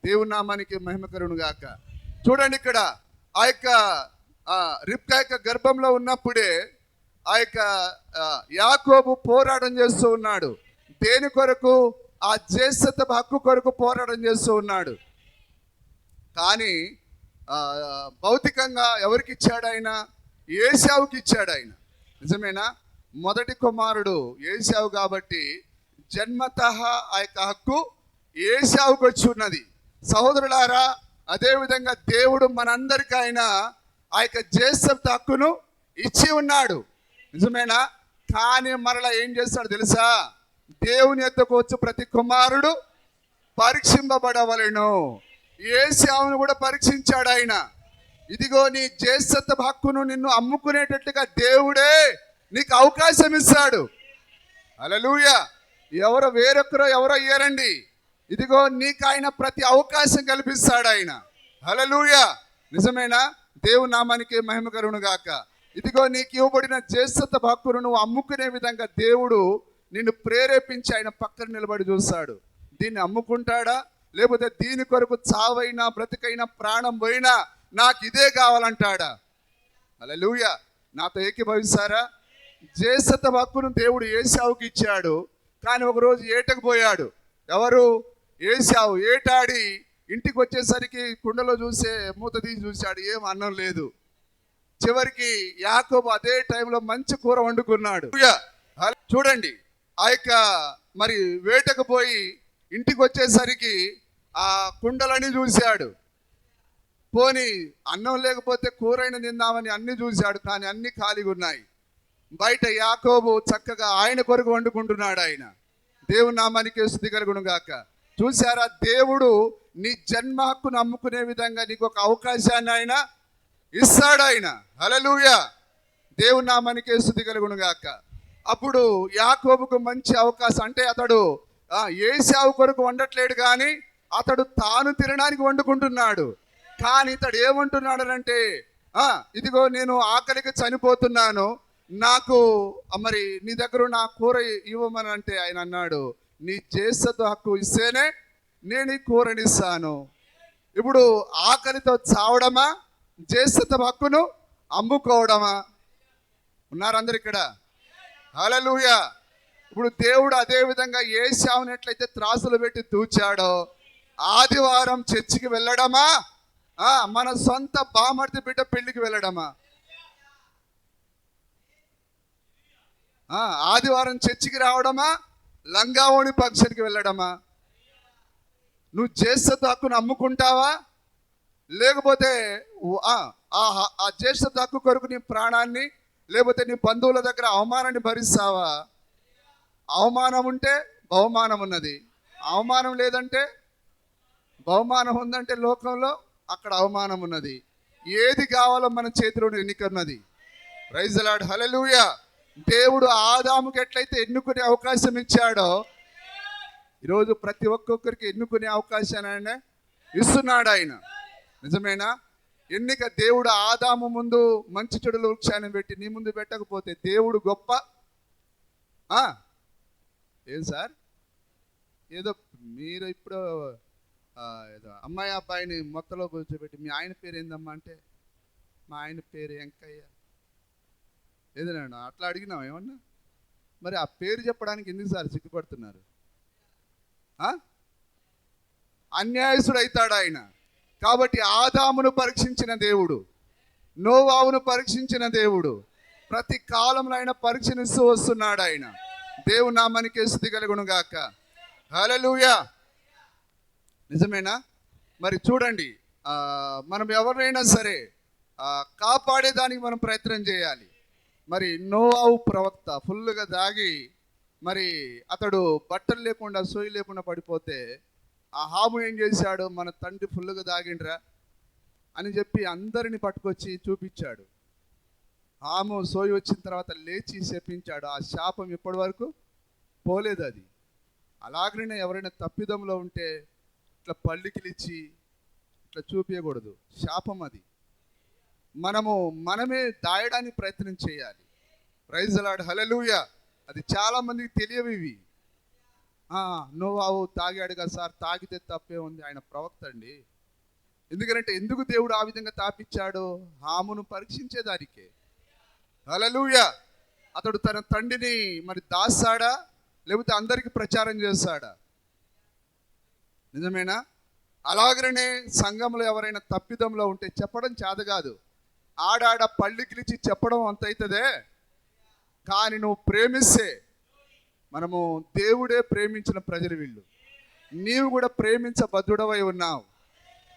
A: దేవుని నామానికి మహిమ కలుగును గాక. చూడండి, ఇక్కడ ఆ యొక్క రిబ్కా యొక్క గర్భంలో ఉన్నప్పుడే ఆ యొక్క యాకోబు పోరాటం చేస్తూ ఉన్నాడు. దేని కొరకు? ఆ జ్యేష్ఠత హక్కు కొరకు పోరాటం చేస్తూ ఉన్నాడు. కానీ భౌతికంగా ఎవరికి ఇచ్చాడు ఆయన? ఏశావుకి ఇచ్చాడు ఆయన. నిజమేనా? మొదటి కుమారుడు ఏశావు కాబట్టి జన్మతః ఆ యొక్క హక్కు ఏశావుకి వచ్చి ఉన్నది. సహోదరులారా, అదేవిధంగా దేవుడు మనందరికైనా ఆ యొక్క జ్యేష్ఠత హక్కును ఇచ్చి ఉన్నాడు. నిజమేనా? కానీ మరలా ఏం చేస్తాడు తెలుసా? దేవుని యొద్దకు వచ్చి ప్రతి కుమారుడు పరీక్షింపబడవలెను. ఏశావును కూడా పరీక్షించాడు ఆయన. ఇదిగో నీ జ్యేష్ఠత హక్కును నిన్ను అమ్ముకునేటట్టుగా దేవుడే నీకు అవకాశం ఇస్తాడు. హల్లెలూయా. వేరొకరో ఎవరో ఇయ్యరండి. ఇదిగో నీకు ఆయన ప్రతి అవకాశం కల్పిస్తాడు ఆయన. హల్లెలూయా. నిజమేనా? దేవుని నామానికి మహిమ కలుగును గాక. ఇదిగో నీకు ఇవ్వబడిన జ్యేష్ఠత హక్కును నువ్వు అమ్ముకునే విధంగా దేవుడు నిన్ను ప్రేరేపించి ఆయన పక్కన నిలబడి చూస్తాడు. దీన్ని అమ్ముకుంటాడా, లేకపోతే దీని కొరకు చావైనా బ్రతికైనా ప్రాణం పోయినా నాకు ఇదే కావాలంటాడా? హల్లెలూయా. నాతో ఏకీభవిస్తారా? జ్యేష్ఠత హక్కును దేవుడు ఏశావుకి ఇచ్చాడు. కానీ ఒకరోజు ఏటకు పోయాడు. ఎవరు? ఏశావు. ఏటాడి ఇంటికి వచ్చేసరికి కుండలో చూసే మూత తీసి చూశాడు, ఏం అన్నం లేదు. చివరికి యాకోబు అదే టైంలో మంచి కూర వండుకున్నాడు. చూడండి, ఆ యొక్క మరి వేటకు పోయి ఇంటికి వచ్చేసరికి ఆ కుండలని చూశాడు. పోని అన్నం లేకపోతే కూరైన తిందామని అన్ని చూశాడు, కానీ అన్ని ఖాళీగా ఉన్నాయి. బయట యాకోబు చక్కగా ఆయన కొరకు వండుకుంటున్నాడు ఆయన. దేవుని నామానికి స్తుతి కలుగును గాక. చూసారా? దేవుడు నీ జన్మ హక్కును అమ్ముకునే విధంగా నీకు ఒక అవకాశాన్ని ఆయన ఇస్తాడు ఆయన. హల్లెలూయా. దేవుని నామానికి స్తుతి కలుగును గాక. అప్పుడు యాకోబుకు మంచి అవకాశం. అంటే అతడు ఏశావు కొరకు వండట్లేడు, కానీ అతడు తాను తినడానికి వండుకుంటున్నాడు. కానీ ఇతడు ఏమంటున్నాడు అంటే, ఇదిగో నేను ఆకలికి చనిపోతున్నాను, నాకు మరి నీ దగ్గర నా కూర ఇవ్వమని అంటే ఆయన అన్నాడు, నీ జ్యేష్ఠత హక్కు ఇస్తేనే నేను ఈ కూరనిస్తాను. ఇప్పుడు ఆకలితో చావడమా, జ్యేష్ఠత హక్కును అమ్ముకోవడమా? ఉన్నారు అందరు ఇక్కడ? హల్లెలూయా. ఇప్పుడు దేవుడు అదే విధంగా ఏశావును ఎట్లయితే త్రాసులు పెట్టి తూచాడో, ఆదివారం చర్చికి వెళ్ళడమా, మన సొంత బామర్ది బిడ్డ పెళ్లికి వెళ్ళడమా? ఆదివారం చర్చికి రావడమా, లంగావోణి ఫంక్షన్కి వెళ్ళడమా? నువ్వు జ్యేష్ఠత హక్కును అమ్ముకుంటావా, లేకపోతే ఆ జ్యేష్ఠత హక్కు కొరకు నీ ప్రాణాన్ని, లేకపోతే నీ బంధువుల దగ్గర అవమానాన్ని భరిస్తావా? అవమానం ఉంటే బహుమానం ఉన్నది, అవమానం లేదంటే బహుమానం ఉందంటే లోకంలో అక్కడ అవమానం ఉన్నది. ఏది కావాలో మన చేతిలో ఎన్నిక ఉన్నది. Praise the lord. హల్లెలూయా. దేవుడు ఆదాముకి ఎట్లయితే ఎన్నుకునే అవకాశం ఇచ్చాడో, ఈరోజు ప్రతి ఒక్కొక్కరికి ఎన్నుకునే అవకాశాన్ని ఆయన ఇస్తున్నాడు ఆయన. నిజమేనా? ఎన్నిక. దేవుడు ఆదాము ముందు మంచి చెడుల వృక్షాన్ని పెట్టి నీ ముందు పెట్టకపోతే దేవుడు గొప్ప? ఏం సార్, ఏదో మీరు ఇప్పుడు ఏదో అమ్మాయి అబ్బాయిని మొత్తలో కూర్చోబెట్టి మీ ఆయన పేరు ఏందమ్మా అంటే, మా ఆయన పేరు వెంకయ్య. ఏదైనా అట్లా అడిగినావు ఏమన్నా? మరి ఆ పేరు చెప్పడానికి ఎందుకు సార్ సిగ్గుపడుతున్నారు? అన్యాయసుడు అవుతాడు ఆయన. కాబట్టి ఆదామును పరీక్షించిన దేవుడు, నోవావును పరీక్షించిన దేవుడు, ప్రతి కాలంలో ఆయన పరీక్షనిస్తూ వస్తున్నాడు ఆయన. దేవుని నామానికి స్తుతి కలుగును గాక. హల్లెలూయా. నిజమేనా? మరి చూడండి, మనం ఎవరైనా సరే కాపాడేదానికి మనం ప్రయత్నం చేయాలి. మరి నోవాహు ప్రవక్త ఫుల్గా దాగి మరి అతడు బట్టలు లేకుండా సోయి లేకుండా పడిపోతే ఆ హాము ఏం చేశాడు? మన తండ్రి ఫుల్గా దాగిండ్రా అని చెప్పి అందరిని పట్టుకొచ్చి చూపించాడు. హాము సోయి వచ్చిన తర్వాత లేచి శపించాడు. ఆ శాపం ఇప్పటి వరకు పోలేదు. అది అలాగనే ఎవరైనా తప్పిదంలో ఉంటే ఇట్లా పళ్ళికిలిచ్చి ఇట్లా చూపించకూడదు, శాపం అది. మనమే దాయడానికి ప్రయత్నం చేయాలి. Praise the lord, hallelujah. అది చాలా మందికి తెలియవు ఇవి. నోవాహు తాగాడు కదా సార్, తాగితే తప్పే ఉంది. ఆయన ప్రవక్త అండి. ఎందుకంటే ఎందుకు దేవుడు ఆ విధంగా తాపిచ్చాడు? హామును పరీక్షించేదానికే. హల్లెలూయా. అతడు తన తండ్రిని మరి దాస్తాడా, లేకపోతే అందరికి ప్రచారం చేస్తాడా? నిజమేనా? అలాగనే సంఘంలో ఎవరైనా తప్పిదంలో ఉంటే చెప్పడం చేత కాదు, ఆడాడ పళ్ళికిలిచి చెప్పడం అంత అవుతుందే. కానీ నువ్వు ప్రేమిస్తే, మనము దేవుడే ప్రేమించిన ప్రజలు వీళ్ళు, నీవు కూడా ప్రేమించబద్ధుడవై ఉన్నావు.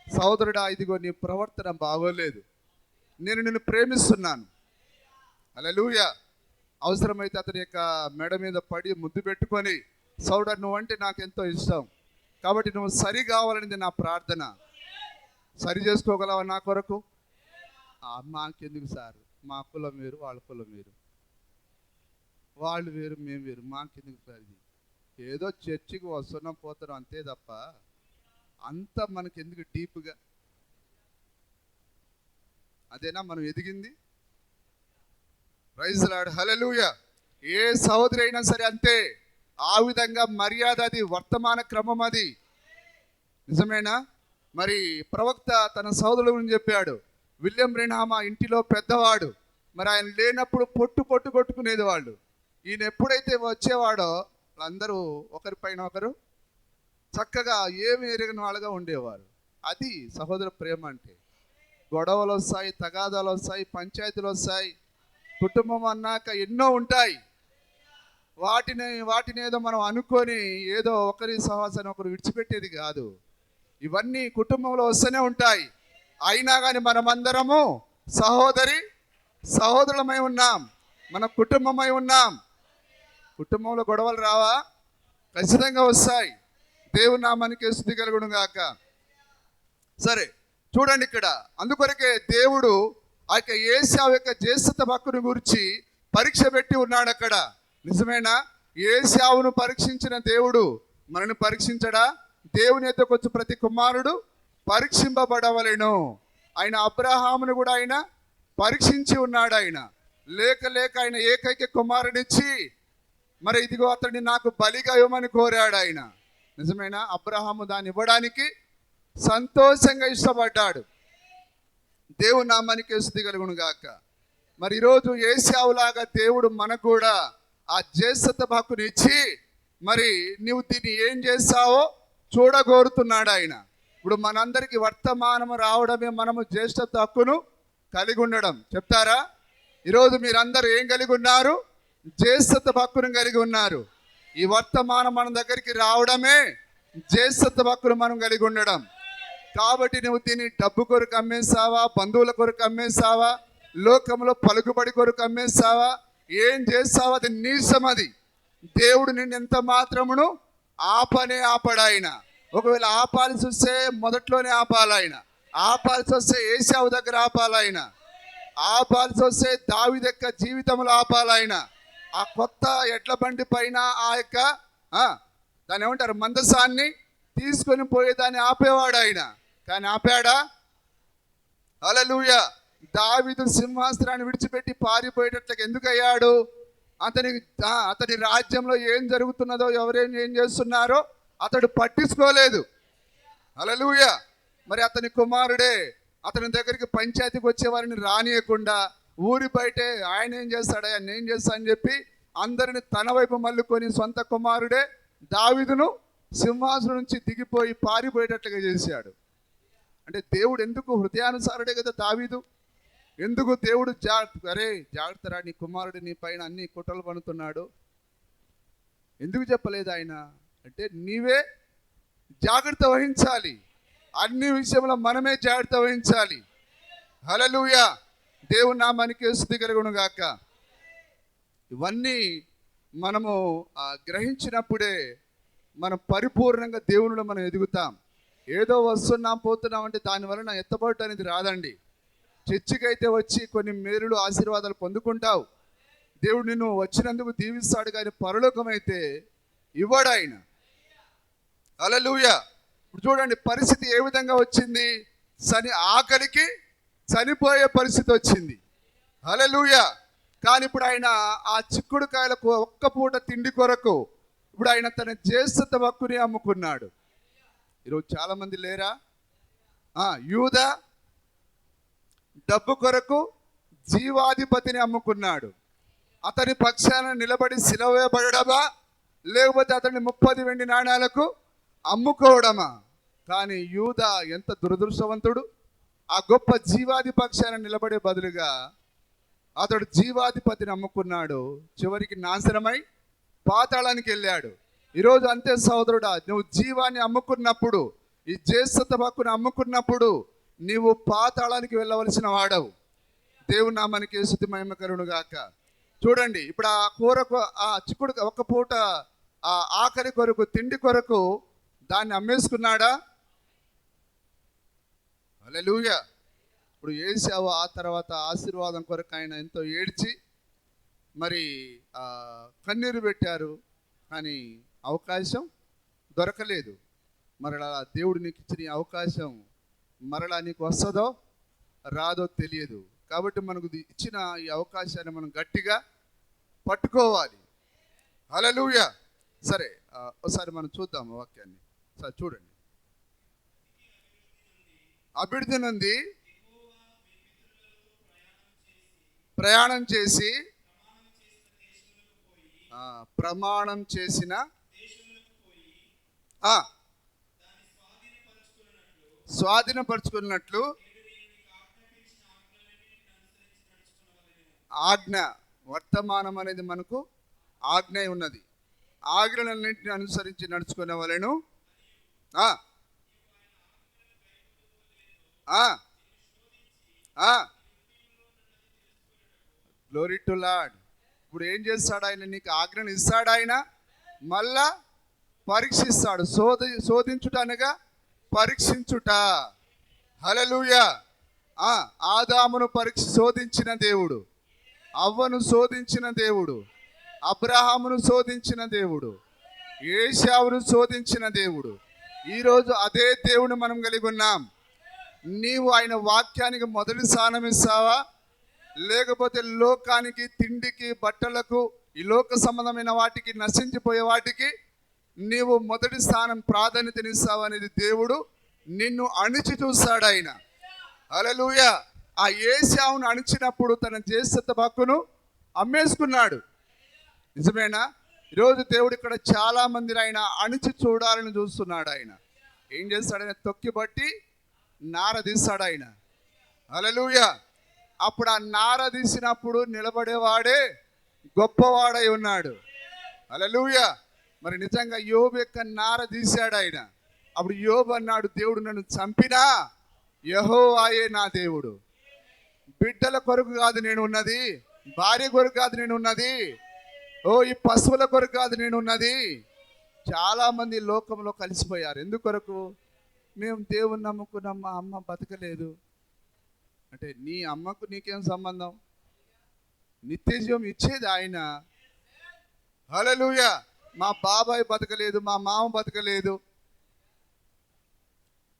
A: సహోదరుడా, ఇదిగో నీ ప్రవర్తన బాగోలేదు, నేను నిన్ను ప్రేమిస్తున్నాను. హల్లెలూయా. అవసరమైతే అతని యొక్క మెడ మీద పడి ముద్దు పెట్టుకొని, సోదరుడా నువ్వంటే నాకు ఎంతో ఇష్టం కాబట్టి నువ్వు సరి కావాలనేది నా ప్రార్థన. సరి చేసుకోగలవా నా కొరకు? మాకెందుకు సార్, మా కులం వేరు, వాళ్ళ కులం వేరు, వాళ్ళు వేరు మేము వేరు, మాకెందుకు సార్? ఇది ఏదో చర్చికి వస్తున్నాం పోతున్నాం అంతే తప్ప అంత మనకెందుకు డీప్గా? అదేనా మనం ఎదిగింది? ప్రైజ్ ది లార్డ్, హల్లెలూయా. ఏ సహోదరి అయినా సరే అంతే. ఆ విధంగా మర్యాద, అది వర్తమాన క్రమం, అది నిజమేనా? మరి ప్రవక్త తన సహోదరుల గురించి చెప్పాడు. విలియం బ్రెన్హామ్ ఇంటిలో పెద్దవాడు, మరి ఆయన లేనప్పుడు పొట్టు కొట్టుకునేది వాళ్ళు. ఈయన ఎప్పుడైతే వచ్చేవాడో వాళ్ళందరూ ఒకరిపైన ఒకరు చక్కగా ఏమి ఎరగని వాళ్ళగా ఉండేవారు. అది సహోదర ప్రేమ అంటే. గొడవలు వస్తాయి, తగాదాలు వస్తాయి, పంచాయతీలు వస్తాయి, కుటుంబం అన్నాక ఎన్నో ఉంటాయి. వాటిని ఏదో మనం అనుకొని ఏదో ఒకరి సహవాసాన్ని ఒకరు విడిచిపెట్టేది కాదు. ఇవన్నీ కుటుంబంలో వస్తూనే ఉంటాయి. అయినా కానీ మనమందరము సహోదరులమై ఉన్నాం, మన కుటుంబమై ఉన్నాం. కుటుంబంలో గొడవలు రావా? ఖచ్చితంగా వస్తాయి. దేవుని నామానికి స్తుతి కలుగును గాక. సరే చూడండి, ఇక్కడ అందుకొరకే దేవుడు ఆ యొక్క ఏశావు యొక్క జ్యేష్ఠత హక్కును గురించి పరీక్ష పెట్టి ఉన్నాడు అక్కడ. నిజమేనా? ఏశావును పరీక్షించిన దేవుడు మనల్ని పరీక్షించడా? దేవుని యొద్దకు వచ్చి ప్రతి కుమారుడు పరీక్షింపబడవలెను. ఆయన అబ్రహామును కూడా ఆయన పరీక్షించి ఉన్నాడు. ఆయన లేక ఆయన ఏకైక కుమారుడిచ్చి మరి ఇదిగో అతడిని నాకు బలిగా ఇవ్వమని కోరాడు ఆయన. నిజమేనా? అబ్రహాము దాన్ని ఇవ్వడానికి సంతోషంగా ఇష్టపడ్డాడు. దేవుని నామానికి స్తుతి కలుగును గాక. మరి ఈరోజు ఏశావులాగా దేవుడు మనకు కూడా ఆ జ్యేష్ఠత హక్కుని ఇచ్చి మరి నీవు దీన్ని ఏం చేస్తావో చూడగోరుతున్నాడు ఆయన. ఇప్పుడు మనందరికీ వర్తమానము రావడమే మనము జ్యేష్ఠత హక్కును కలిగి ఉండడం. చెప్తారా? ఈరోజు మీరందరూ ఏం కలిగి ఉన్నారు? జ్యేష్ఠత హక్కును కలిగి ఉన్నారు. ఈ వర్తమానం మన దగ్గరికి రావడమే జ్యేష్ఠత హక్కును మనం కలిగి ఉండడం. కాబట్టి నువ్వు దీన్ని డబ్బు కొరకు అమ్మేస్తావా, బంధువుల కొరకు అమ్మేస్తావా, లోకంలో పలుకుబడి కొరకు అమ్మేస్తావా, ఏం చేస్తావా? అది నీ ఇష్టం. అది దేవుడు నిన్ను ఎంత మాత్రమును ఆపడాయన. ఒకవేళ ఆపాల్సి వస్తే మొదట్లోనే ఆపాలాయన. ఆపాల్సి వస్తే ఏశావు దగ్గర ఆపాలాయన. ఆపాల్సి వస్తే దావీదు యొక్క జీవితంలో ఆపాలాయన. ఆ కొత్త ఎడ్ల బండి పైన ఆ యొక్క దాన్ని ఏమంటారు, మందసాన్ని తీసుకొని పోయేదాన్ని ఆపేవాడు ఆయన. కానీ ఆపాడా? హల్లెలూయా. దావీదు సింహాసనాన్ని విడిచిపెట్టి పారిపోయేటట్లకి ఎందుకు అయ్యాడు? అతని రాజ్యంలో ఏం జరుగుతున్నదో, ఏం చేస్తున్నారో అతడు పట్టించుకోలేదు. హల్లెలూయా. మరి అతని కుమారుడే అతని దగ్గరికి పంచాయతీకి వచ్చే వారిని రానియకుండా ఊరి బయటే ఆయన ఏం చేస్తాడు, ఆయన ఏం చేస్తా అని చెప్పి అందరిని తన వైపు మళ్ళుకొని సొంత కుమారుడే దావీదును సింహాసనం నుంచి దిగిపోయి పారిపోయేటట్లుగా చేశాడు. అంటే దేవుడు ఎందుకు హృదయానుసారుడే కదా దావీదు. ఎందుకు దేవుడు జాగ్రత్త రా, నీ కుమారుడు నీ పైన అన్ని కుట్రలు పన్నుతున్నాడు ఎందుకు చెప్పలేదు ఆయన? అంటే నీవే జాగ్రత్త వహించాలి. అన్ని విషయంలో మనమే జాగ్రత్త వహించాలి. హల్లెలూయా. దేవుని నామానికి స్తుతి కలుగును గాక. ఇవన్నీ మనము గ్రహించినప్పుడే మనం పరిపూర్ణంగా దేవునిలో మనం ఎదుగుతాం. ఏదో వస్తున్నాం పోతున్నాం అంటే దాని వలన ఎత్తబడటం అనేది రాదండి. చర్చికి అయితే వచ్చి కొన్ని మేలులు ఆశీర్వాదాలు పొందుకుంటావు, దేవుడు నిన్ను వచ్చినందుకు దీవిస్తాడు. కానీ పరలోకం అయితే ఇవ్వడు ఆయన. హల్లెలూయా. ఇప్పుడు చూడండి పరిస్థితి ఏ విధంగా వచ్చింది. ఆకలికి చనిపోయే పరిస్థితి వచ్చింది. హల్లెలూయా. కానీ ఇప్పుడు ఆయన ఆ చిక్కుడుకాయలకు ఒక్క పూట తిండి కొరకు ఇప్పుడు ఆయన తన జ్యేష్ఠత హక్కుని అమ్ముకున్నాడు. ఈరోజు చాలా మంది లేరా? యూదా డబ్బు కొరకు జీవాధిపతిని అమ్ముకున్నాడు. అతని పక్షాన నిలబడి సిలువ వేయబడమా, లేకపోతే అతన్ని 30 వెండి నాణాలకు అమ్ముకోవడమా? కానీ యూదా ఎంత దురదృష్టవంతుడు! ఆ గొప్ప జీవాధిపక్షాన నిలబడే బదులుగా అతడు జీవాధిపతిని అమ్ముకున్నాడు. చివరికి నాశనమై పాతాళానికి వెళ్ళాడు. ఈరోజు అంతే సోదరుడా, నువ్వు జీవాన్ని అమ్ముకున్నప్పుడు, ఈ జ్యేష్ఠత హక్కును అమ్ముకున్నప్పుడు నీవు పాతాళానికి వెళ్ళవలసిన వాడవు. దేవుని నామానికి స్తుతి మహిమ కలుగును గాక. చూడండి, ఇప్పుడు ఆ కూరకు ఆ చిక్కుడు ఒక పూట ఆ ఆఖరి కొరకు తిండి కొరకు దాన్ని అమ్మేసుకున్నాడా? హల్లెలూయా. ఇప్పుడు ఏసావు ఆ తర్వాత ఆశీర్వాదం కొరకు ఆయన ఎంతో ఏడ్చి మరి కన్నీరు పెట్టారు, కానీ అవకాశం దొరకలేదు. మరలా దేవుడు నీకు ఇచ్చిన అవకాశం మరలా నీకు వస్తుందో రాదో తెలియదు. కాబట్టి మనకు ఇచ్చిన ఈ అవకాశాన్ని మనం గట్టిగా పట్టుకోవాలి. హల్లెలూయా. సరే, ఒకసారి మనం చూద్దాం వాక్యాన్ని. సరే చూడండి. అభివృద్ధి నుండి ప్రయాణం చేసి ప్రమాణం చేసిన స్వాధీనపరుచుకున్నట్లు ఆజ్ఞ, వర్తమానం అనేది మనకు ఆజ్ఞ ఉన్నది. ఆజ్ఞలన్నింటిని అనుసరించి నడుచుకునే వాళ్ళను గ్లోరీ టు లార్డ్. ఇప్పుడు ఏం చేస్తాడు ఆయన? నీకు ఆజ్ఞను ఇస్తాడు, ఆయన మళ్ళా పరీక్షిస్తాడు. శోధించుట అనగా పరీక్షించుట. హల్లెలూయా. ఆదామును శోధించిన దేవుడు, అవ్వను శోధించిన దేవుడు, అబ్రహామును శోధించిన దేవుడు, ఏశావును శోధించిన దేవుడు. ఈరోజు అదే దేవుని మనం కలిగి ఉన్నాం. నీవు ఆయన వాక్యానికి మొదటి స్థానం ఇస్తావా, లేకపోతే లోకానికి, తిండికి, బట్టలకు, ఈ లోక సంబంధమైన వాటికి, నశించిపోయే వాటికి నీవు మొదటి స్థానం ప్రాధాన్యతనిస్తావా అనేది దేవుడు నిన్ను అణిచి చూస్తాడు ఆయన. హల్లెలూయా. ఆ ఏశావును అణిచినప్పుడు తన జ్యేష్ఠత హక్కును అమ్మేసుకున్నాడు. నిజమేనా? ఈరోజు దేవుడు ఇక్కడ చాలా మందిని ఆయన అణిచి చూడాలని చూస్తున్నాడు. ఆయన ఏం చేస్తాడు? ఆయన తొక్కి బట్టి నార తీస్తాడు ఆయన. హల్లెలూయా. అప్పుడు ఆ నార తీసినప్పుడు నిలబడేవాడే గొప్పవాడై ఉన్నాడు. హల్లెలూయా. మరి నిజంగా యోబు యొక్క నార తీశాడు ఆయన. అప్పుడు యోబు అన్నాడు, దేవుడు నన్ను చంపినా యెహోవాయే నా దేవుడు. బిడ్డల కొరకు కాదు నేను ఉన్నది, భార్య కొరకు కాదు నేను ఉన్నది, ఈ పశువుల కొరకు కాదు నేను ఉన్నది. చాలా మంది లోకంలో కలిసిపోయారు. ఎందుకొరకు? మేము దేవుని నమ్ముకున్నాం, మా అమ్మ బతకలేదు అంటే నీ అమ్మకు నీకేం సంబంధం? నిత్య జీవం ఇచ్చేది ఆయన. హల్లెలూయా. మా బాబాయ్ బతకలేదు, మా మామ బతకలేదు.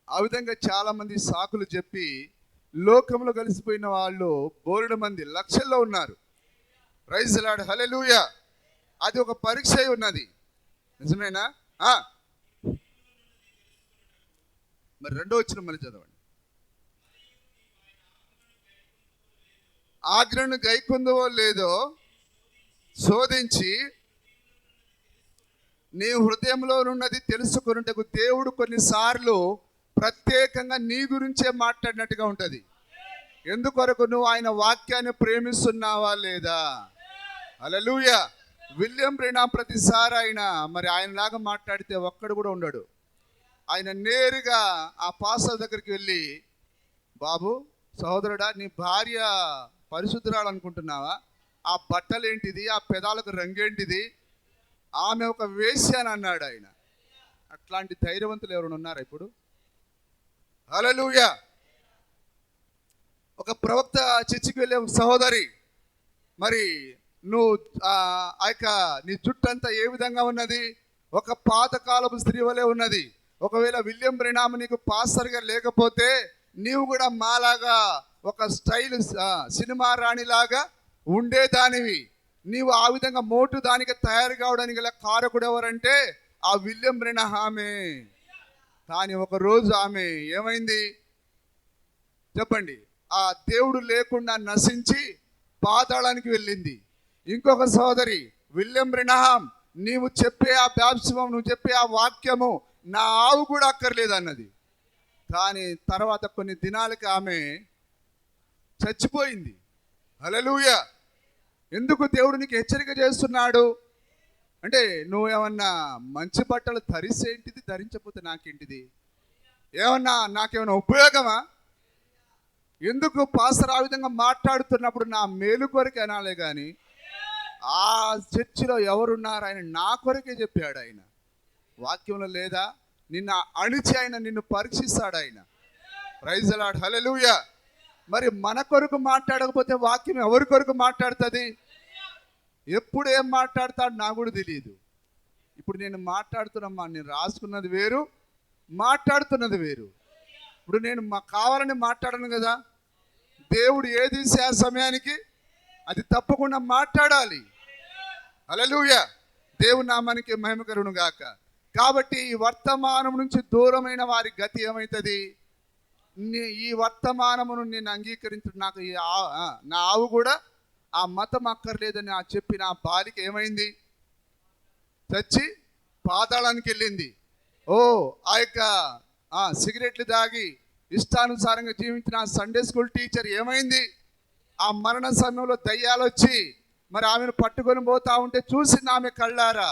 A: ఆ విధంగా చాలా మంది సాకులు చెప్పి లోకంలో కలిసిపోయిన వాళ్ళు బోలెడు మంది, లక్షల్లో ఉన్నారు. Praise the lord. హల్లెలూయా. అది ఒక పరీక్ష అయి ఉన్నది. నిజమేనా? మరి రెండో వచ్చిన మళ్ళీ చదవండి. ఆజ్ఞను గైకొందువో లేదో శోధించి నీ హృదయంలో ఉన్నది తెలుసుకొనుటకు దేవుడు కొన్నిసార్లు ప్రత్యేకంగా నీ గురించే మాట్లాడినట్టుగా ఉంటుంది. ఎందుకొరకు? నువ్వు ఆయన వాక్యాన్ని ప్రేమిస్తున్నావా లేదా? హల్లెలూయా. విలియం బ్రెనామ్ ప్రతిసారి ఆయనలాగా మాట్లాడితే ఒక్కడు కూడా ఉండడు. ఆయన నేరుగా ఆ పాస్టర్ దగ్గరికి వెళ్ళి, బాబు సహోదరుడా, నీ భార్య పరిశుద్ధురాలు అనుకుంటున్నావా? ఆ బట్టలు ఏంటిది, ఆ పెదాలకు రంగేంటిది, ఆమె ఒక వేశ్య అని అన్నాడు ఆయన. అట్లాంటి ధైర్యవంతులు ఎవరైనా ఉన్నారా ఇప్పుడు? హల్లెలూయా. ఒక ప్రవక్త చర్చికి వెళ్ళే సహోదరి, మరి నువ్వు నీ జుట్టంతా ఏ విధంగా ఉన్నది? ఒక పాతకాలపు స్త్రీ వలె ఉన్నది. ఒకవేళ విలియం బ్రెనామ్ నీకు పాస్టర్గా లేకపోతే నీవు కూడా మాలాగా ఒక స్టైల్ సినిమా రాణిలాగా ఉండేదానివి. నీవు ఆ విధంగా మోటు దానికి తయారు కావడానికి గల కారకుడు ఎవరంటే ఆ విలియం బ్రెనహామే. కానీ ఒక రోజు ఆమె ఏమైంది చెప్పండి? ఆ దేవుడు లేకుండా నశించి పాతాళానికి వెళ్ళింది. ఇంకొక సోదరి విలియం బ్రెనహాం, నీవు చెప్పే ఆ బాప్తిస్మం, నువ్వు చెప్పే ఆ వాక్యము నా ఆవు కూడా అక్కర్లేదు అన్నది. కానీ తర్వాత కొన్ని దినాలకి ఆమె చచ్చిపోయింది. హల్లెలూయా. ఎందుకు దేవుడు నీకు హెచ్చరిక చేస్తున్నాడు అంటే, నువ్వేమన్నా మంచి బట్టలు ధరిసేంటిది, ధరించకపోతే నాకేంటిది? నాకేమన్నా ఉపయోగమా? ఎందుకు పాస్టర్ ఆ విధంగా మాట్లాడుతున్నప్పుడు నా మేలు కొరకే అనాలే కానీ, ఆ చర్చిలో ఎవరున్నారు ఆయన నా కొరకే చెప్పాడు. ఆయన వాక్యంలో లేదా? నిన్న అణిచి ఆయన నిన్ను పరీక్షిస్తాడు ఆయన. Praise the lord. హల్లెలూయా. మరి మన కొరకు మాట్లాడకపోతే వాక్యం ఎవరి కొరకు మాట్లాడుతుంది? ఎప్పుడు ఏం మాట్లాడతాడు నాకు కూడా తెలియదు. ఇప్పుడు నేను మాట్లాడుతున్నమ్మా, నేను రాసుకున్నది వేరు, మాట్లాడుతున్నది వేరు. ఇప్పుడు నేను కావాలని మాట్లాడను కదా. దేవుడు ఏది ఆ సమయానికి అది తప్పకుండా మాట్లాడాలి. హల్లెలూయా. దేవుని నామానికి మహిమ కలుగును గాక. కాబట్టి ఈ వర్తమానం నుంచి దూరమైన వారి గతి ఏమవుతుంది? ఈ వర్తమానమును నేను అంగీకరించు, నాకు నా ఆవు కూడా ఆ మతం అక్కర్లేదని చెప్పిన ఆ బాలిక ఏమైంది? చచ్చి పాతాళానికి వెళ్ళింది. ఆ యొక్క సిగరెట్లు తాగి ఇష్టానుసారంగా జీవించిన సండే స్కూల్ టీచర్ ఏమైంది? ఆ మరణ సమయంలో దయ్యాలు వచ్చి మరి ఆమెను పట్టుకొని పోతా ఉంటే చూసింది ఆమె కళ్ళారా.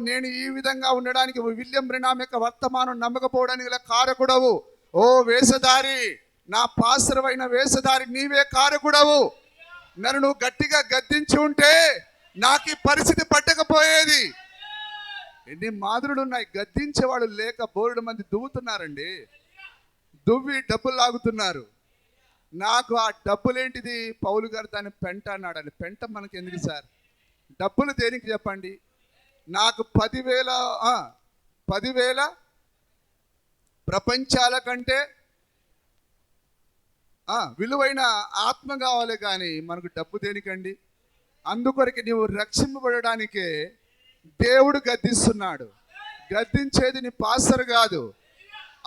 A: నేను ఈ విధంగా ఉండడానికి విలియం బ్రెనహాం యొక్క వర్తమానం నమ్మకపోవడానికి గల కారకుడవు. వేషధారి, నా పాస్టర్వైన వేషధారి, నీవే కారకుడవు. నన్ను నువ్వు గట్టిగా గద్దించి ఉంటే నాకు ఈ పరిస్థితి పట్టకపోయేది. ఎన్ని మాదిరులు ఉన్నాయి, గద్దించేవాడు లేక బోరుడు మంది దువ్వుతున్నారండి. దువ్వి డబ్బులు లాగుతున్నారు. నాకు ఆ డబ్బులేంటిది? పౌలు గారు దాన్ని పెంట అన్నాడు. అని పెంట మనకి ఎందుకు సార్? డబ్బులు దేనికి చెప్పండి? నాకు 10,000 ప్రపంచాల కంటే విలువైన ఆత్మ కావాలి, కానీ మనకు డబ్బు దేనికండి? అందుకొరకు నీవు రక్షింపబడడానికే దేవుడు గద్దిస్తున్నాడు. గద్దించేది నీ పాస్టర్ కాదు.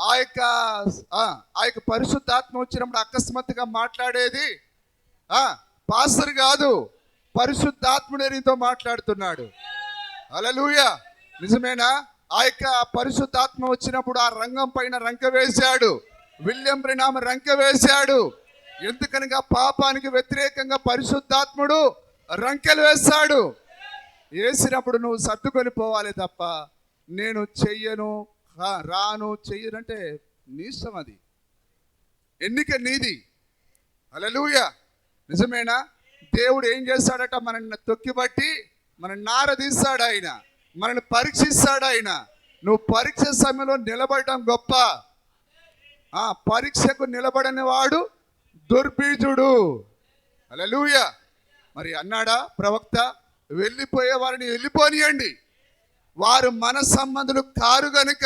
A: ఆ యొక్క పరిశుద్ధాత్మ వచ్చినప్పుడు అకస్మాత్తుగా మాట్లాడేది పాస్టర్ కాదు, పరిశుద్ధాత్ముడే నీతో మాట్లాడుతున్నాడు. హల్లెలూయా. నిజమేనా? ఆ యొక్క పరిశుద్ధాత్మ వచ్చినప్పుడు ఆ రంగం పైన రంక వేశాడు. విలియం బ్రెనహాం రంక వేశాడు. ఎందుకనగా పాపానికి వ్యతిరేకంగా పరిశుద్ధాత్ముడు రంకెలు వేస్తాడు. వేసినప్పుడు నువ్వు సర్దుకొని పోవాలి తప్ప, నేను చెయ్యను, రాను, చెయ్యనంటే నీ ఇష్టం. అది ఎన్నిక నీది. హల్లెలూయా. నిజమేనా? దేవుడు ఏం చేస్తాడట? మనల్ని తొక్కిబట్టి మన నార తీస్తాడు ఆయన, మనల్ని పరీక్షిస్తాడు ఆయన. నువ్వు పరీక్ష సమయంలో నిలబడటం గొప్ప. పరీక్షకు నిలబడని వాడు దుర్బీజుడు. హల్లెలూయా. మరి అన్నాడా ప్రవక్త, వెళ్ళిపోయే వారిని వెళ్ళిపోనియండి, వారు మన సంబంధులు కారు గనుక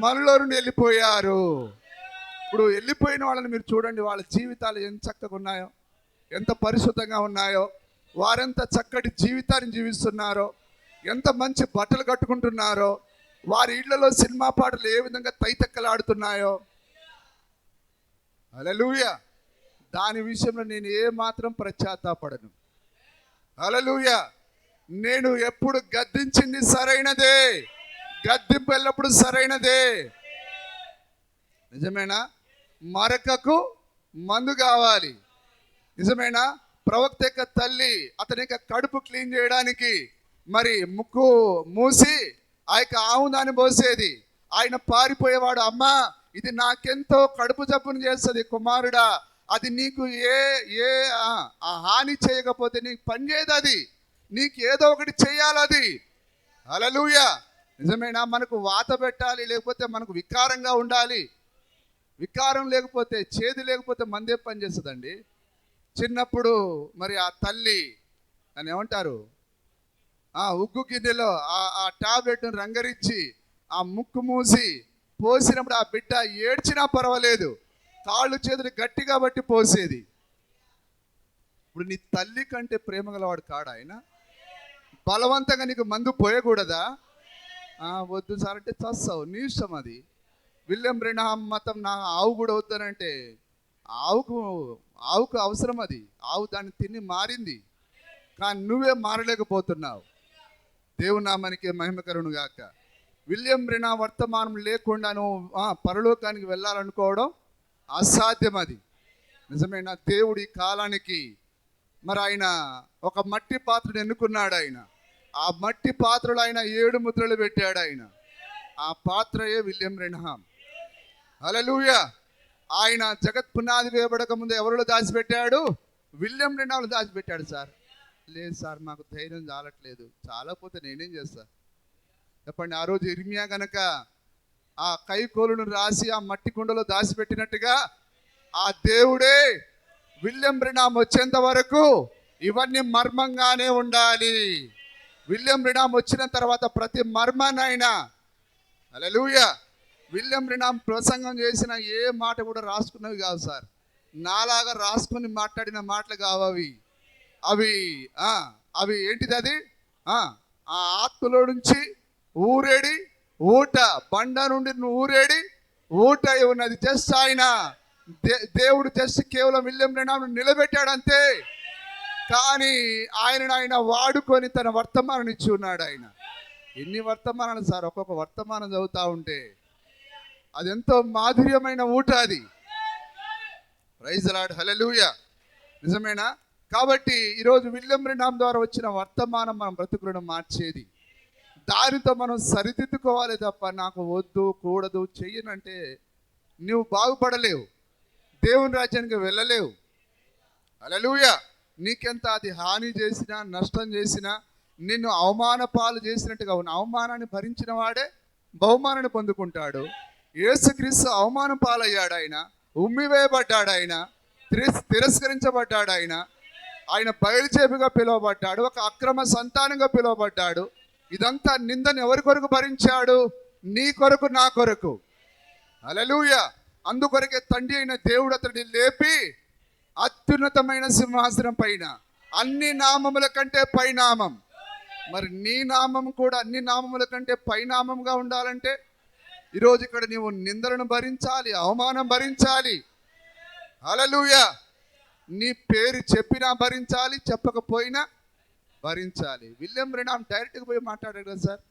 A: మనలో నుండి వెళ్ళిపోయారు. ఇప్పుడు వెళ్ళిపోయిన వాళ్ళని మీరు చూడండి, వాళ్ళ జీవితాలు ఎంత చక్కగా ఉన్నాయో, ఎంత పరిశుద్ధంగా ఉన్నాయో, వారెంత చక్కటి జీవితాన్ని జీవిస్తున్నారో, ఎంత మంచి బట్టలు కట్టుకుంటున్నారో, వారి ఇళ్లలో సినిమా పాటలు ఏ విధంగా తైతక్కలాడుతున్నాయో. హల్లెలూయా. దాని విషయంలో నేను ఏ మాత్రం పశ్చాత్తాపడను. హల్లెలూయా. నేను ఎప్పుడు గద్దించింది సరైనదే, గద్దింపు ఎల్లప్పుడు సరైనదే. నిజమేనా? మరకకు మందు కావాలి. నిజమేనా? ప్రవక్త యొక్క తల్లి అతని యొక్క కడుపు క్లీన్ చేయడానికి మరి ముక్కు మూసి ఆ యొక్క ఆవు దాన్ని పోసేది. ఆయన పారిపోయేవాడు, అమ్మా ఇది నాకెంతో కడుపు జబ్బును చేస్తుంది కుమారుడా, అది నీకు ఏ హాని చేయకపోతే నీకు పని చేయదు, అది నీకు ఏదో ఒకటి చేయాలి అది. హల్లెలూయా. నిజమేనా? మనకు వాత పెట్టాలి, లేకపోతే మనకు వికారంగా ఉండాలి. వికారం లేకపోతే, చేదు లేకపోతే మందే పని చేస్తుందండి. చిన్నప్పుడు మరి ఆ తల్లి అని ఏమంటారు, ఉగ్గు గిన్నెలో ఆ టాబ్లెట్ను రంగరించి ఆ ముక్కు మూసి పోసినప్పుడు ఆ బిడ్డ ఏడ్చినా పర్వాలేదు, కాళ్ళు చేతులు గట్టిగా బట్టి పోసేది. ఇప్పుడు నీ తల్లి కంటే ప్రేమ గలవాడు కాడా ఆయన? బలవంతంగా నీకు మందు పోయకూడదా? వద్దు సార్ అంటే చస్తావు, నీ ఇష్టం అది. విలియం బ్రెనహాం మతం నా ఆవు కూడా వద్దనంటే ఆవుకు ఆవుకు అవసరం అది. ఆవు దాన్ని తిని మారింది, కానీ నువ్వే మారలేకపోతున్నావు. దేవుని నామానికి మహిమకరును గాక. విలియం బ్రెనహాం వర్తమానం లేకుండా నువ్వు పరలోకానికి వెళ్ళాలనుకోవడం అసాధ్యం. అది నిజమైన దేవుడి కాలానికి మరి ఆయన ఒక మట్టి పాత్రను ఎన్నుకున్నాడు. ఆయన ఆ మట్టి పాత్రలో ఆయన 7 ముద్రలు పెట్టాడు. ఆయన ఆ పాత్రయే విలియం బ్రెనహాం. హల్లెలూయా. ఆయన జగత్ పునాది వేయబడక ముందు ఎవరిలో దాచిపెట్టాడు? విలియం బ్రెనహాంలో దాచిపెట్టాడు. సార్ లేదు సార్, మాకు ధైర్యం చాలట్లేదు. చాలకపోతే నేనేం చేస్తా చెప్పండి. ఆ రోజు ఇర్మియా గనక ఆ కైకోలును రాసి ఆ మట్టి కుండలో దాచిపెట్టినట్టుగా ఆ దేవుడే విలియం బ్రెనహాం వచ్చేంత వరకు ఇవన్నీ మర్మంగానే ఉండాలి. విలియం బ్రెనహాం వచ్చిన తర్వాత ప్రతి మర్మాన్నైనా, హల్లెలూయా, విలియం బ్రెనహాం ప్రసంగం చేసిన ఏ మాట కూడా రాసుకున్నవి కాదు సార్. నాలాగా రాసుకుని మాట్లాడిన మాటలు కావు అవి. అవి అవి ఏంటిది? అది ఆ ఆత్మలో నుంచి ఊరేడి ఊట, బండ నుండి ఊరేడి ఊట ఉన్నది. జస్ట్ ఆయన దేవుడు జస్ట్ కేవలం విలియం బ్రెనహాం నిలబెట్టాడు అంతే. కానీ ఆయన వాడుకొని తన వర్తమానం ఇచ్చి ఉన్నాడు. ఆయన ఎన్ని వర్తమానాలు సార్, ఒక్కొక్క వర్తమానం చదువుతా ఉంటే అది ఎంతో మాధుర్యమైన ఊట అది. ప్రైజ్ ది లార్డ్, హల్లెలూయా. నిజమేనా? కాబట్టి ఈరోజు విలియం బ్రెనహాం ద్వారా వచ్చిన వర్తమానం మన బ్రతుకులను మార్చేది. దానితో మనం సరిదిద్దుకోవాలి తప్ప నాకు వద్దు, కూడదు, చెయ్యనంటే నువ్వు బాగుపడలేవు, దేవుని రాజ్యానికి వెళ్ళలేవు. హల్లెలూయా. నీకెంత అది హాని చేసినా, నష్టం చేసినా, నిన్ను అవమాన పాలు చేసినట్టుగా ఉన్న అవమానాన్ని భరించిన వాడే బహుమానాన్ని పొందుకుంటాడు. యేసుక్రీస్తు అవమానం పాలయ్యాడు. ఆయన ఉమ్మివేయబడ్డాడు. ఆయన తిరస్కరించబడ్డాడు. ఆయన బయలుచేపుగా పిలువబడ్డాడు. ఒక అక్రమ సంతానంగా పిలువబడ్డాడు. ఇదంతా నిందను ఎవరి కొరకు భరించాడు? నీ కొరకు, నా కొరకు. హల్లెలూయా. అందుకొరకే తండ్రి అయిన దేవుడు అతడిని లేపి అత్యున్నతమైన సింహాసనం పైన, అన్ని నామముల కంటే పైనామం, మరి నీ నామం కూడా అన్ని నామముల కంటే పైనామంగా ఉండాలంటే ఈరోజు ఇక్కడ నీవు నిందలను భరించాలి, అవమానం భరించాలి. హల్లెలూయా. నీ పేరు చెప్పినా భరించాలి, చెప్పకపోయినా భరించాలి. విలియం బ్రెనహాం డైరెక్ట్గా పోయి మాట్లాడాడు కదా సార్.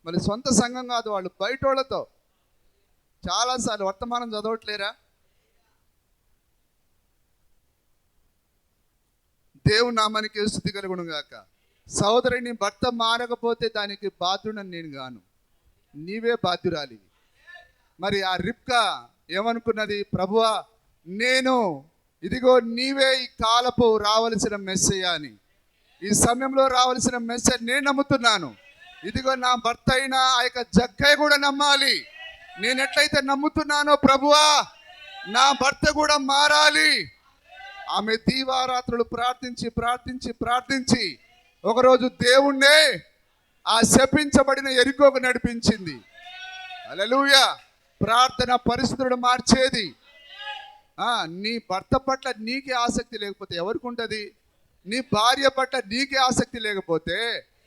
A: మళ్ళీ సొంత సంఘం కాదు, వాళ్ళు బయట వాళ్ళతో చాలాసార్లు వర్తమానం చదవట్లేరా? దేవుని నామానికి స్తుతి కలుగును గాక. సహోదరుని భర్త మారకపోతే దానికి బాధ్యుడని నేను గాను, నీవే బాధ్యురాలివి. మరి ఆ రిబ్కా ఏమనుకున్నది? ప్రభువా, నేను ఇదిగో నీవే ఈ కాలపు రావలసిన మెస్సయ్య అని, ఈ సమయంలో రావలసిన మెస్సయ్య నేను నమ్ముతున్నాను. ఇదిగో నా భర్త అయినా ఆ యొక్క జక్కయ్య కూడా నమ్మాలి. నేను ఎట్లయితే నమ్ముతున్నానో ప్రభువా, నా భర్త కూడా మారాలి. ఆమె దీవారాత్రులు ప్రార్థించి ప్రార్థించి ప్రార్థించి ఒకరోజు దేవుణ్ణే ఆ శపించబడిన యెరికోకు నడిపించింది. హల్లెలూయా. ప్రార్థన పరిస్థితులను మార్చేది. నీ భర్త పట్ల నీకే ఆసక్తి లేకపోతే ఎవరికి ఉంటుంది? నీ భార్య పట్ల నీకే ఆసక్తి లేకపోతే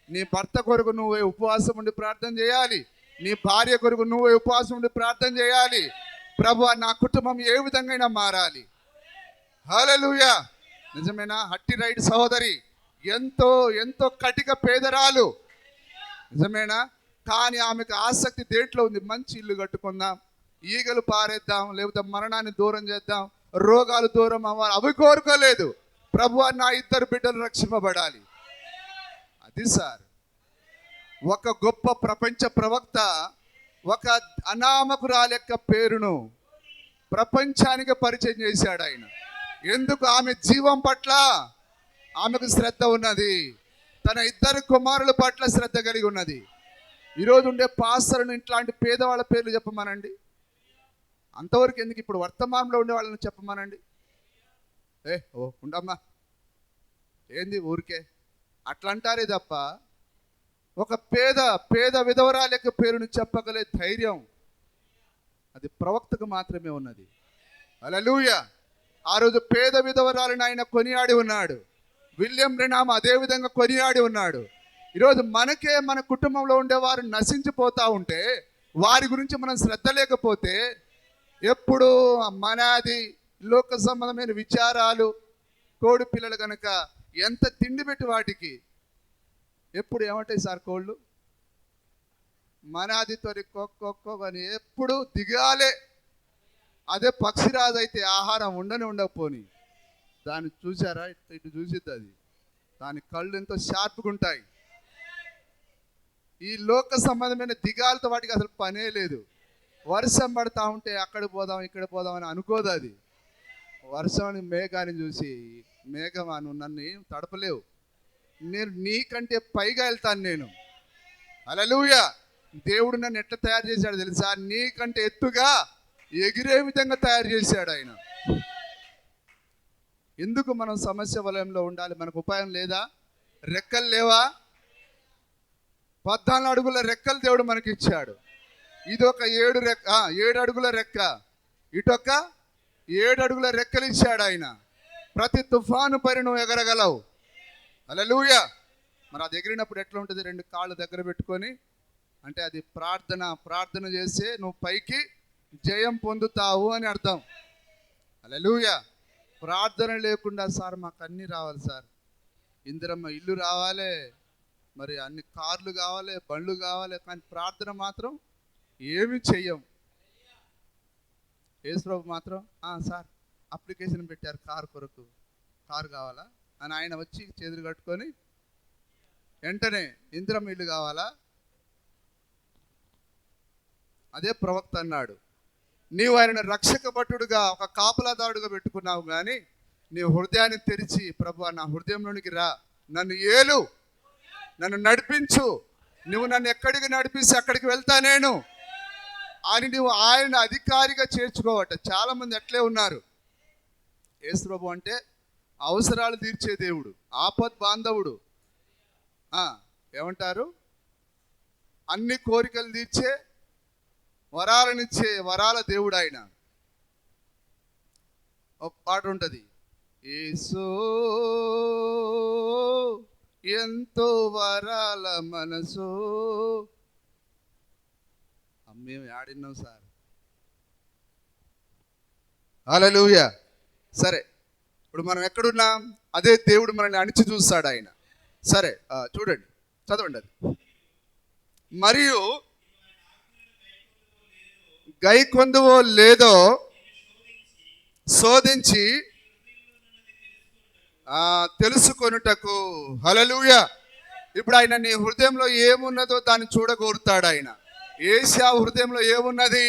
A: నీ భర్త కొరకు నువ్వే ఉపవాసం ఉండి ప్రార్థన చేయాలి. నీ భార్య కొరకు నువ్వే ఉపవాసం ఉండి ప్రార్థన చేయాలి. ప్రభువా, నా కుటుంబం ఏ విధంగా మారాలి. హల్లెలూయా. నిజమేనా? హట్టి రైట్ సహోదరి ఎంతో ఎంతో కటిక పేదరాలు, నిజమేనా? కానీ ఆమెకు ఆసక్తి దేంట్లో ఉంది? మంచి ఇల్లు కట్టుకుందాం, ఈగలు పారేద్దాం, లేకపోతే మరణాన్ని దూరం చేద్దాం, రోగాలు దూరం అవ్వాలి, అవి కోరుకోలేదు. ప్రభువా, నా 2 బిడ్డలు రక్షింపబడాలి. అది సార్. ఒక గొప్ప ప్రపంచ ప్రవక్త ఒక అనామకురాలి యొక్క పేరును ప్రపంచానికి పరిచయం చేశాడు ఆయన. ఎందుకు? ఆమె జీవం పట్ల ఆమెకు శ్రద్ధ ఉన్నది, తన 2 కుమారుల పట్ల శ్రద్ధ కలిగి ఉన్నది. ఈరోజు ఉండే పాస్టర్ను ఇట్లాంటి పేదవాళ్ళ పేర్లు చెప్పమనండి, అంతవరకు ఎందుకు? ఇప్పుడు వర్తమానంలో ఉండే వాళ్ళని చెప్పమనండి. ఉండమ్మా, ఏంది ఊరికే అట్లా అంటారే తప్ప ఒక పేద విధవరాల యొక్క పేరును చెప్పగలే ధైర్యం అది ప్రవక్తకు మాత్రమే ఉన్నది. హల్లెలూయా. ఆ రోజు పేద విధవరాలను ఆయన కొనియాడి ఉన్నాడు. విలియం బ్రెనామ్ అదే విధంగా కొనియాడి ఉన్నాడు. ఈరోజు మనకే మన కుటుంబంలో ఉండేవారు నశించిపోతూ ఉంటే, వారి గురించి మనం శ్రద్ధ లేకపోతే, ఎప్పుడు మనది లోక సంబంధమైన విచారాలు, కోడి పిల్లలు కనుక ఎంత తిండి పెట్టి వాటికి ఎప్పుడు ఏమంటాయి సార్ కోళ్ళు, మనాది తొరి కొక్కొక్కో అని ఎప్పుడు దిగాలే. అదే పక్షిరాజు అయితే ఆహారం ఉండకపోని దాన్ని చూసారా, ఇటు చూసిద్ది అది, దాని కళ్ళు ఎంతో షార్ప్గా ఉంటాయి. ఈ లోక సంబంధమైన దిగాలతో వాటికి అసలు పనే లేదు. వర్షం పడతా ఉంటే అక్కడ పోదాం ఇక్కడ పోదాం అని అనుకోదు అది. వర్షం మేఘాన్ని చూసి, మేఘమా నువ్వు నన్ను తడపలేవు, నేను నీకంటే పైగా వెళ్తాను నేను. హల్లెలూయా. దేవుడు నన్ను ఎట్లా తయారు చేశాడు తెలుసా? నీకంటే ఎత్తుగా ఎగిరే విధంగా తయారు చేశాడు ఆయన. ఎందుకు మనం సమస్య వలయంలో ఉండాలి? మనకు ఉపాయం లేదా? రెక్కలు లేవా? 14 అడుగుల రెక్కలు దేవుడు మనకి ఇచ్చాడు. ఇదొక 7 అడుగుల రెక్క, ఇటొక 7 అడుగుల రెక్కలు ఇచ్చాడు ఆయన. ప్రతి తుఫాను పైన నువ్వు ఎగరగలవు. హల్లెలూయా. మరి అది ఎగిరినప్పుడు ఎట్లా ఉంటుంది? 2 కాళ్ళు దగ్గర పెట్టుకొని, అంటే అది ప్రార్థన చేస్తే నువ్వు పైకి జయం పొందుతావు అని అర్థం. హల్లెలూయా. ప్రార్థన లేకుండా సార్ మాకు అన్నీ రావాలి సార్, ఇందిరమ్మ ఇల్లు రావాలి, మరి అన్ని కార్లు కావాలి, బండ్లు కావాలి, కానీ ప్రార్థన మాత్రం ఏమి చెయ్యం. యేసుప్రభు మాత్రం సార్ అప్లికేషన్ పెట్టారు కారు కొరకు, కారు కావాలా అని ఆయన వచ్చి చేతులు కట్టుకొని వెంటనే ఇందిరమ్మ ఇల్లు కావాలా? అదే ప్రవక్త అన్నాడు, నీవు ఆయన రక్షక భటుడుగా, ఒక కాపలాదారుడుగా పెట్టుకున్నావు, కానీ నీ హృదయాన్ని తెరిచి, ప్రభు నా హృదయంలోనికి రా, నన్ను ఏలు, నన్ను నడిపించు, నువ్వు నన్ను ఎక్కడికి నడిపిస్తే అక్కడికి వెళ్తా నేను అని నువ్వు ఆయన అధికారిగా చేర్చుకోవట. చాలామంది అట్లే ఉన్నారు. యేసు ప్రభు అంటే అవసరాలు తీర్చే దేవుడు, ఆపద్ బాంధవుడు, ఏమంటారు, అన్ని కోరికలు తీర్చే, వరాలనిచ్చే వరాల దేవుడు ఆయన. ఒక పాట ఉంటుంది, యేసూ ఎంతో వరాల మనసు. మేము ఆడినాం సార్. హల్లెలూయా. సరే, ఇప్పుడు మనం ఎక్కడున్నాం? అదే దేవుడు మనల్ని అణిచి చూస్తాడు ఆయన. సరే, చూడండి, చదవండి అది. మరియు గైకొందువో లేదో శోధించి తెలుసుకొనుటకు. హల్లెలూయా. ఇప్పుడు ఆయన నీ హృదయంలో ఏమున్నదో దాన్ని చూడగోరుతాడు ఆయన. ఏషియా హృదయంలో ఏమున్నది?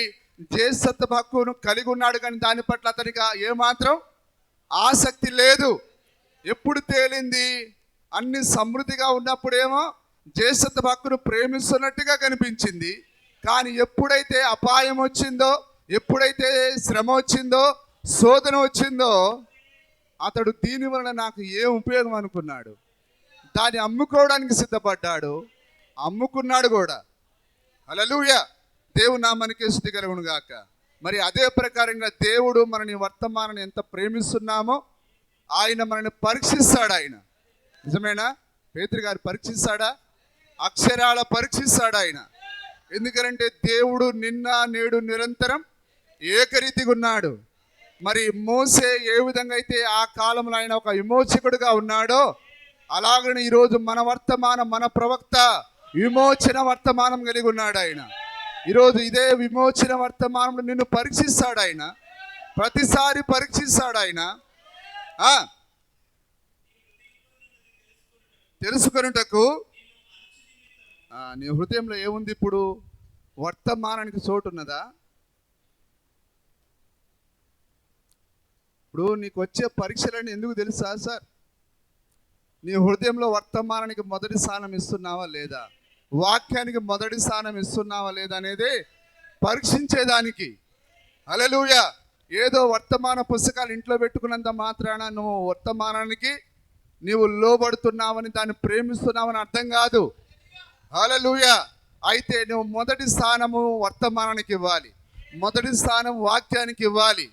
A: జేసత్వ హక్కును కలిగి ఉన్నాడు, కానీ దాని పట్ల అతనికి ఏమాత్రం ఆసక్తి లేదు. ఎప్పుడు తేలింది? అన్ని సమృద్ధిగా ఉన్నప్పుడేమో జేసత్వ హక్కును ప్రేమిస్తున్నట్టుగా కనిపించింది, కానీ ఎప్పుడైతే అపాయం వచ్చిందో, ఎప్పుడైతే శ్రమ వచ్చిందో, శోధన వచ్చిందో, అతడు దీని వలన నాకు ఏం ఉపయోగం అనుకున్నాడు, దాన్ని అమ్ముకోవడానికి సిద్ధపడ్డాడు, అమ్ముకున్నాడు కూడా. హల్లెలూయా. దేవుని నామానికి స్తుతి కలుగును గాక. మరి అదే ప్రకారంగా దేవుడు మనని వర్తమానాన్ని ఎంత ప్రేమిస్తున్నామో ఆయన మనల్ని పరీక్షిస్తాడు. ఆయన నిజమేనా? పేతురు గారు పరీక్షిస్తాడా? అక్షరాల పరీక్షిస్తాడు ఆయన. ఎందుకంటే దేవుడు నిన్న నేడు నిరంతరం ఏకరీతిగా ఉన్నాడు. మరి మోసే ఏ విధంగా అయితే ఆ కాలంలో ఆయన ఒక విమోచకుడుగా ఉన్నాడో, అలాగనే ఈరోజు మన వర్తమానం, మన ప్రవక్త విమోచన వర్తమానం కలిగి ఉన్నాడు ఆయన. ఈరోజు ఇదే విమోచన వర్తమానంలో నిన్ను పరీక్షిస్తాడు ఆయన, ప్రతిసారి పరీక్షిస్తాడు ఆయన. తెలుసుకొనుటకు. నీ హృదయంలో ఏముంది? ఇప్పుడు వర్తమానానికి చోటు ఉన్నదా? ఇప్పుడు నీకు వచ్చే పరీక్షలని ఎందుకు తెలుసా సార్? నీ హృదయంలో వర్తమానానికి మొదటి స్థానం ఇస్తున్నావా లేదా, వాక్యానికి మొదటి స్థానం ఇస్తున్నావా లేదా అనేది పరీక్షించేదానికి. హల్లెలూయా. ఏదో వర్తమాన పుస్తకాలు ఇంట్లో పెట్టుకున్నంత మాత్రాన నువ్వు వర్తమానానికి నీవు లోబడుతున్నావని, దాన్ని ప్రేమిస్తున్నావని అర్థం కాదు. హల్లెలూయా. అయితే నువ్వు మొదటి స్థానము వర్తమానానికి ఇవ్వాలి. మొదటి స్థానం వాక్యానికి ఇవ్వాలి.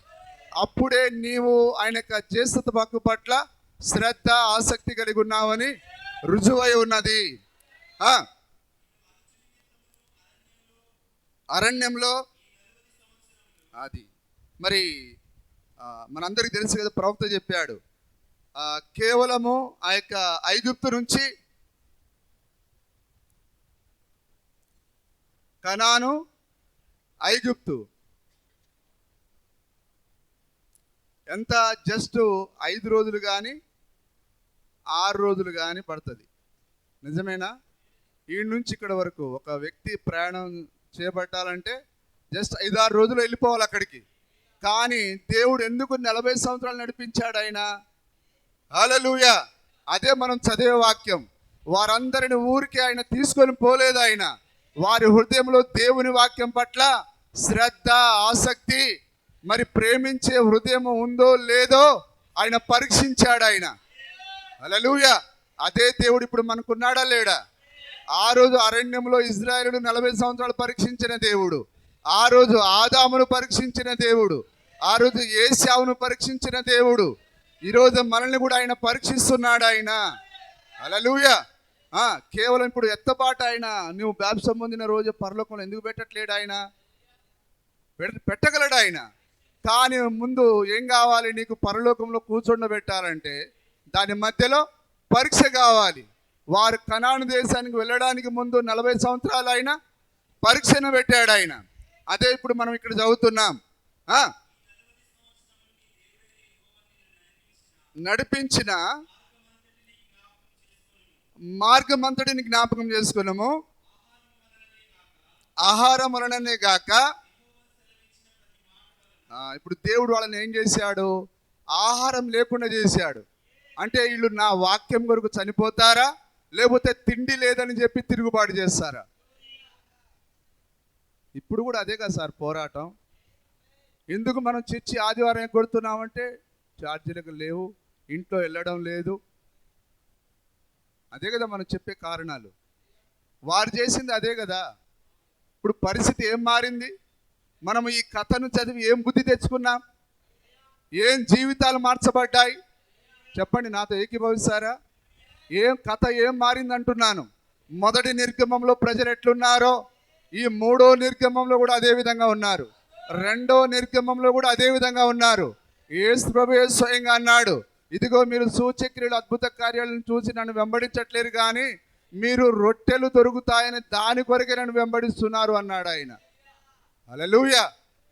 A: అప్పుడే నీవు ఆయన యొక్క జ్యేష్ఠత హక్కు పట్ల శ్రద్ధ ఆసక్తి కలిగి ఉన్నావని రుజువై ఉన్నది. అరణ్యంలో అది మరి మనందరికీ తెలుసు కదా, ప్రవక్త చెప్పాడు కేవలము ఆ యొక్క ఐగుప్తు నుంచి కనాను, ఐగుప్తు ఎంత జస్ట్ 5 రోజులు కానీ 6 రోజులు కానీ పడుతుంది. నిజమేనా? ఈ నుంచి ఇక్కడ వరకు ఒక వ్యక్తి ప్రయాణం చేపట్టాలంటే జస్ట్ 5-6 రోజులు వెళ్ళిపోవాలి అక్కడికి. కానీ దేవుడు ఎందుకు 40 సంవత్సరాలు నడిపించాడు ఆయన? హల్లెలూయా! అదే మనం చదివే వాక్యం. వారందరిని ఊరికి ఆయన తీసుకొని పోలేదు. ఆయన వారి హృదయంలో దేవుని వాక్యం పట్ల శ్రద్ధ, ఆసక్తి, మరి ప్రేమించే హృదయం ఉందో లేదో ఆయన పరీక్షించాడు ఆయన. హల్లెలూయా! అదే దేవుడు ఇప్పుడు మనకున్నాడా లేడా? ఆ రోజు అరణ్యంలో ఇజ్రాయేలును 40 సంవత్సరాలు పరీక్షించిన దేవుడు, ఆ రోజు ఆదామును పరీక్షించిన దేవుడు, ఆ రోజు ఏశావును పరీక్షించిన దేవుడు, ఈరోజు మనల్ని కూడా ఆయన పరీక్షిస్తున్నాడు ఆయన. హల్లెలూయా! కేవలం ఇప్పుడు ఎత్తపాటు ఆయన నువ్వు బాప్తిసం పొందిన రోజు పరలోకంలో ఎందుకు పెట్టట్లేడు ఆయన? పెట్టగలడు ఆయన. కానీ ముందు ఏం కావాలి? నీకు పరలోకంలో కూర్చోబెట్టాలంటే దాని మధ్యలో పరీక్ష కావాలి. వారు కనాను దేశానికి వెళ్ళడానికి ముందు 40 సంవత్సరాలు ఆయన పరీక్షను పెట్టాడు ఆయన. అదే ఇప్పుడు మనం ఇక్కడ చదువుతున్నాం. నడిపించిన మార్గమంతటిని జ్ఞాపకం చేసుకున్నాము, ఆహారం వలననే గాక. ఇప్పుడు దేవుడు వాళ్ళని ఏం చేశాడు? ఆహారం లేకుండా చేశాడు. అంటే వీళ్ళు నా వాక్యం కొరకు చనిపోతారా, లేకపోతే తిండి లేదని చెప్పి తిరుగుబాటు చేస్తారా? ఇప్పుడు కూడా అదే కదా సార్ పోరాటం. ఎందుకు మనం చర్చి ఆదివారం కొడుతున్నామంటే ఛార్జీలకు లేవు, ఇంట్లో వెళ్ళడం లేదు. అదే కదా మనం చెప్పే కారణాలు. వారు చేసింది అదే కదా. ఇప్పుడు పరిస్థితి ఏం మారింది? మనం ఈ కథను చదివి ఏం బుద్ధి తెచ్చుకున్నాం? ఏం జీవితాలు మార్చబడ్డాయి? చెప్పండి, నాతో ఏకీభవిస్తారా? కథ ఏం మారింది అంటున్నాను. మొదటి నిర్గమంలో ప్రజలు ఎట్లున్నారో ఈ 3వ నిర్గమంలో కూడా అదే విధంగా ఉన్నారు. 2వ నిర్గమంలో కూడా అదే విధంగా ఉన్నారు. యేసు ప్రభువే స్వయంగా అన్నాడు, ఇదిగో మీరు సూచక్రియలు, అద్భుత కార్యాలను చూసి నన్ను వెంబడించట్లేరు, కానీ మీరు రొట్టెలు దొరుకుతాయని దాని కొరకే నన్ను వెంబడిస్తున్నారు అన్నాడు ఆయన. హల్లెలూయా!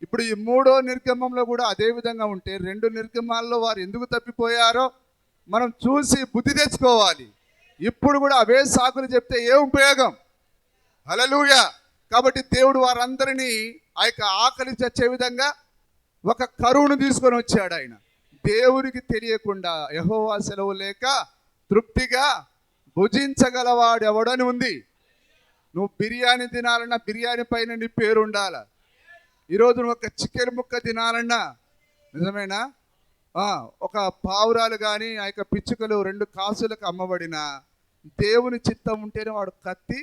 A: ఇప్పుడు ఈ 3వ నిర్గమంలో కూడా అదే విధంగా ఉంటే 2 నిర్గమాల్లో వారు ఎందుకు తప్పిపోయారో మనం చూసి బుద్ధి తెచ్చుకోవాలి. ఇప్పుడు కూడా అవే సాకులు చెప్తే ఏం ఉపయోగం? హల్లెలూయా! కాబట్టి దేవుడు వారందరినీ ఆ యొక్క ఆకలి చచ్చే విధంగా ఒక కరువును తీసుకొని వచ్చాడు ఆయన. దేవునికి తెలియకుండా యెహోవా సెలవు లేక తృప్తిగా భుజించగలవాడు ఎవడని ఉంది. నువ్వు బిర్యానీ తినాలన్నా బిర్యానీ పైన నీ పేరు ఉండాల. ఈరోజు నువ్వు ఒక చికెన్ ముక్క తినాలన్నా, నిజమేనా, ఒక పావురాలు కానీ ఆ యొక్క పిచ్చుకలు 2 కాసులకు అమ్మబడిన దేవుని చిత్తం ఉంటేనే వాడు కత్తి,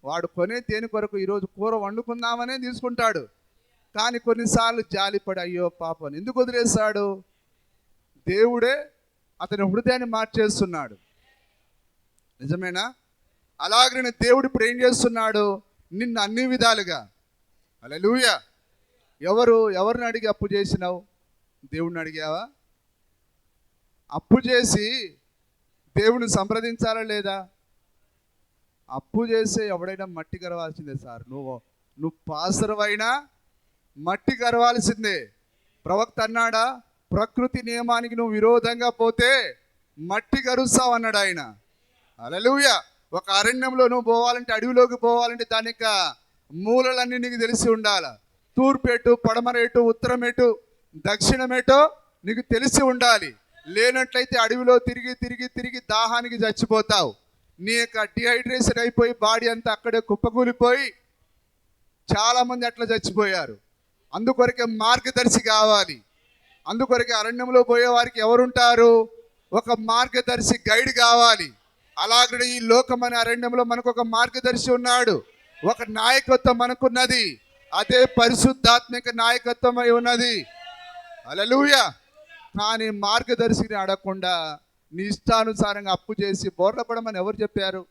A: వాడు కొనే దేని కొరకు ఈరోజు కూర వండుకుందామనే తీసుకుంటాడు. కానీ కొన్నిసార్లు జాలిపడి అయ్యో పాపం ఎందుకు వదిలేశాడు? దేవుడే అతని హృదయాన్ని మార్చేస్తున్నాడు. నిజమేనా? అలాగనే దేవుడు ఇప్పుడు ఏం చేస్తున్నాడు? నిన్ను అన్ని విధాలుగా, హల్లెలూయా, ఎవరిని అడిగి అప్పు చేసినావు? దేవుడిని అడిగావా? అప్పు చేసి దేవుడిని సంప్రదించాలా లేదా? అప్పు చేస్తే ఎవడైనా మట్టి కరవాల్సిందే సార్. నువ్వు పాసరవైనా మట్టి కరవాల్సిందే. ప్రవక్త అన్నాడా, ప్రకృతి నియమానికి నువ్వు విరోధంగా పోతే మట్టి కరుస్తావు అన్నాడు ఆయన. హల్లెలూయా! ఒక అరణ్యంలో నువ్వు పోవాలంటే, అడవిలోకి పోవాలంటే దాని యొక్క మూలలన్నీ నీకు తెలిసి ఉండాలి. తూర్పేటు, పడమరేటు, ఉత్తరమేటు, దక్షిణమేటో నీకు తెలిసి ఉండాలి. లేనట్లయితే అడవిలో తిరిగి తిరిగి తిరిగి దాహానికి చచ్చిపోతావు. నీ యొక్క డిహైడ్రేషన్ అయిపోయి బాడీ అంతా అక్కడే కుప్పకూలిపోయి చాలామంది అట్లా చచ్చిపోయారు. అందుకొరకే మార్గదర్శి కావాలి. అందుకొరకే అరణ్యంలో పోయే వారికి ఎవరుంటారు? ఒక మార్గదర్శి, గైడ్ కావాలి. అలాగే ఈ లోకమనే అరణ్యంలో మనకు ఒక మార్గదర్శి ఉన్నాడు, ఒక నాయకత్వం మనకున్నది. అదే పరిశుద్ధాత్మిక నాయకత్వం అయి ఉన్నది. హల్లెలూయా. కానీ మార్గదర్శిని అడగకుండా నీ ఇష్టానుసారంగా అప్పు చేసి బోర్లపడమని ఎవరు చెప్పారు?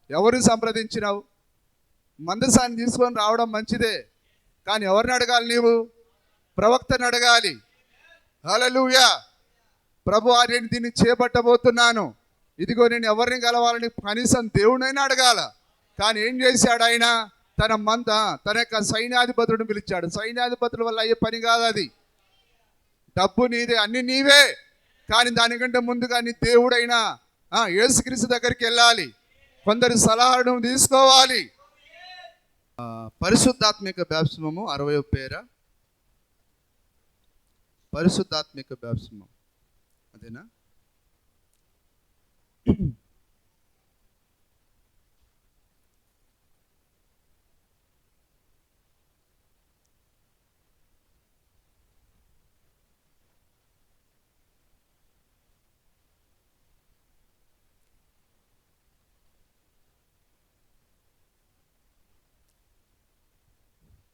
A: ఎవరు సంప్రదించినావు? మందసాన్ని తీసుకొని రావడం మంచిదే, కానీ ఎవరిని అడగాలి? నీవు ప్రవక్తను అడగాలి. హల్లెలూయా. ప్రభు నేను దీన్ని చేపట్టబోతున్నాను, ఇదిగో నేను ఎవరిని కలవాలని కనీసం దేవుడైనా అడగాల. కానీ ఏం చేశాడు ఆయన? తన యొక్క సైన్యాధిపతుడిని పిలిచాడు. సైన్యాధిపతుల వల్ల అయ్యే పని కాదు అది. డబ్బు నీదే, అన్ని నీవే, కానీ దానికంటే ముందుగా నీ దేవుడైనా యేసుక్రీస్తు దగ్గరికి వెళ్ళాలి, కొందరి సలహాను తీసుకోవాలి. పరిశుద్ధాత్మిక బాప్తిస్మము 60వ పేర. పరిశుద్ధాత్మిక బాప్తిస్మం అదేనా?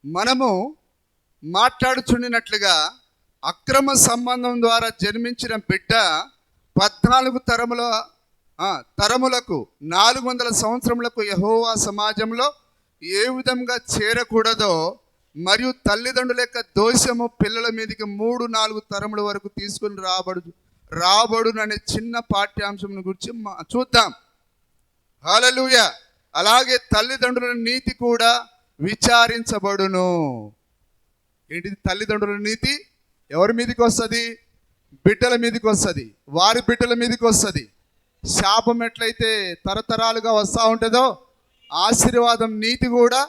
A: మనము మాట్లాడుచుండినట్లుగా అక్రమ సంబంధం ద్వారా జన్మించిన బిడ్డ 14 తరములకు 400 సంవత్సరములకు యెహోవా సమాజంలో ఏ విధంగా చేరకూడదో, మరియు తల్లిదండ్రుల యొక్క దోషము పిల్లల మీదకి 3-4 తరముల వరకు తీసుకుని రాబడుననే చిన్న పాఠ్యాంశం గురించి చూద్దాం. హల్లెలూయా. అలాగే తల్లిదండ్రుల నీతి కూడా విచారించబడును. ఏంటిది? తల్లిదండ్రుల నీతి ఎవరి మీదకి వస్తుంది? బిడ్డల మీదకి వస్తుంది, వారి బిడ్డల మీదకి వస్తుంది. శాపం ఎట్లయితే తరతరాలుగా వస్తూ ఉంటుందో, ఆశీర్వాదం నీతి కూడా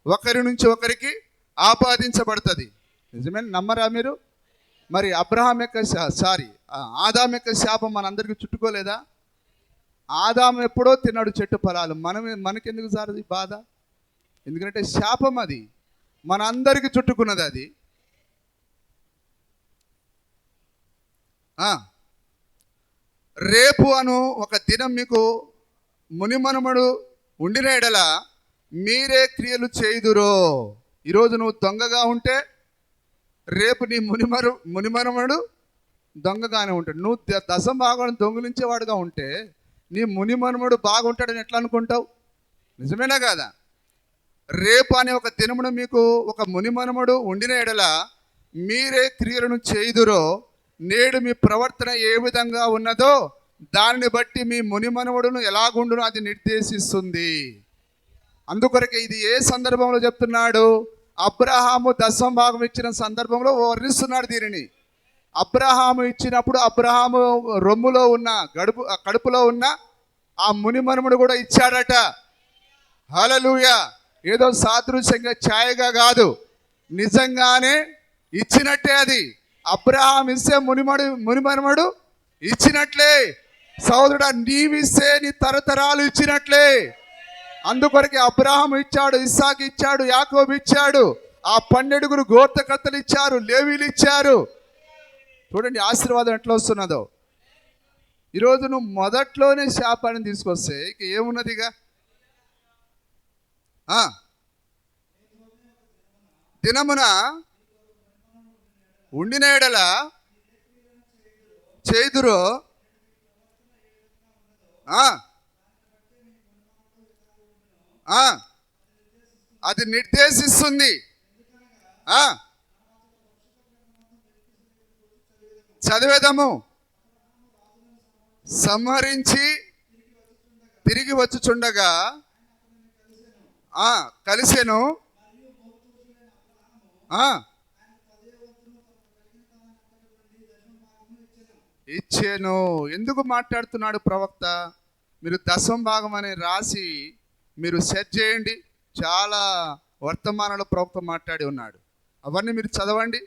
A: ఒకరి నుంచి ఒకరికి ఆపాదించబడుతుంది. నిజమే, నమ్మరా మీరు? మరి ఆదాం యొక్క శాపం మనందరికీ చుట్టుకోలేదా? ఆదాం ఎప్పుడో తిన్నాడు చెట్టు ఫలాలు, మనకెందుకు సార్ అది బాధ? ఎందుకంటే శాపం అది మనందరికీ చుట్టుకున్నది. అది రేపు అను ఒక దినం మీకు మునిమనుమడు ఉండిన ఎడల మీరే క్రియలు చేయుదురో. ఈరోజు నువ్వు దొంగగా ఉంటే రేపు నీ మునిమనుమడు దొంగగానే ఉంటాడు. నువ్వు దశం బాగా దొంగిలించేవాడుగా ఉంటే నీ మునిమనుమడు బాగుంటాడని ఎట్లా అనుకుంటావు? నిజమేనా కాదా? రేపు అనే ఒక దినమును మీకు ఒక మునిమనుమడు ఉండిన ఎడల మీరే క్రియలను చేయుదురో. నేడు మీ ప్రవర్తన ఏ విధంగా ఉన్నదో దానిని బట్టి మీ మునిమనుమడును ఎలాగుండునో అది నిర్దేశిస్తుంది. అందుకొరకే ఇది ఏ సందర్భంలో చెప్తున్నాడు? అబ్రహాము దశమ భాగం ఇచ్చిన సందర్భంలో వర్ణిస్తున్నాడు దీనిని. అబ్రహాము ఇచ్చినప్పుడు అబ్రహాము రొమ్ములో ఉన్న కడుపులో ఉన్న ఆ మునిమనుమడు కూడా ఇచ్చాడట. హల్లెలూయా. ఏదో సాదృశ్యంగా ఛాయగా కాదు, నిజంగానే ఇచ్చినట్టే. అది అబ్రహాం ఇస్తే మునిమనుమడు ఇచ్చినట్లే. సోదరుడా, నీవిస్తే నీ తరతరాలు ఇచ్చినట్లే. అందుకొరకే అబ్రహాం ఇచ్చాడు, ఇస్సాకు ఇచ్చాడు, యాకోబు ఇచ్చాడు, ఆ 12 గోత్రకర్తలు ఇచ్చారు, లేవీలు ఇచ్చారు. చూడండి ఆశీర్వాదం ఎట్లా వస్తున్నదో. ఈరోజు నువ్వు మొదట్లోనే శాపాన్ని తీసుకొస్తే ఇక ఏమున్నదిగా? దినమున ఉండిన ఎడల చేదురో. అది నిర్దేశిస్తుంది. చదివేదము. సంహరించి తిరిగి వచ్చుచుండగా కలిసెను. ఇచ్చాను. ఎందుకు మాట్లాడుతున్నాడు ప్రవక్త? మీరు దశమ భాగం అని రాసి మీరు సెట్ చేయండి. చాలా వర్తమానంలో ప్రవక్త మాట్లాడి ఉన్నాడు, అవన్నీ మీరు చదవండి.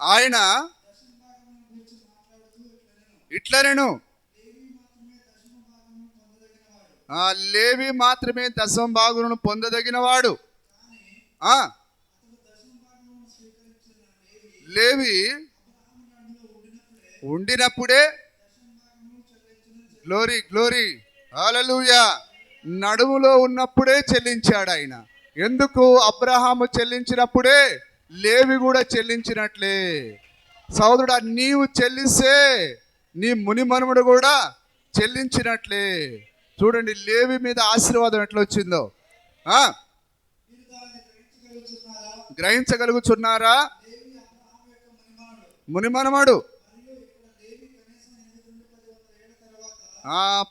A: ఆయన ఇట్లనేను, లేవి మాత్రమే దశమ భాగమును పొందదగినవాడు. లేవి ఉండినప్పుడే. గ్లోరీ గ్లోరీ, హల్లెలూయా. నడుములో ఉన్నప్పుడే చెల్లించాడు ఆయన. ఎందుకు? అబ్రహాము చెల్లించినప్పుడే లేవి కూడా చెల్లించినట్లే. సోదరుడా, నీవు చెల్లిస్తే నీ మునిమనుముడు కూడా చెల్లించినట్లే. చూడండి లేవి మీద ఆశీర్వాదం ఎట్లా వచ్చిందో. గ్రహించగలుగుచున్నారా? మునిమనుమడు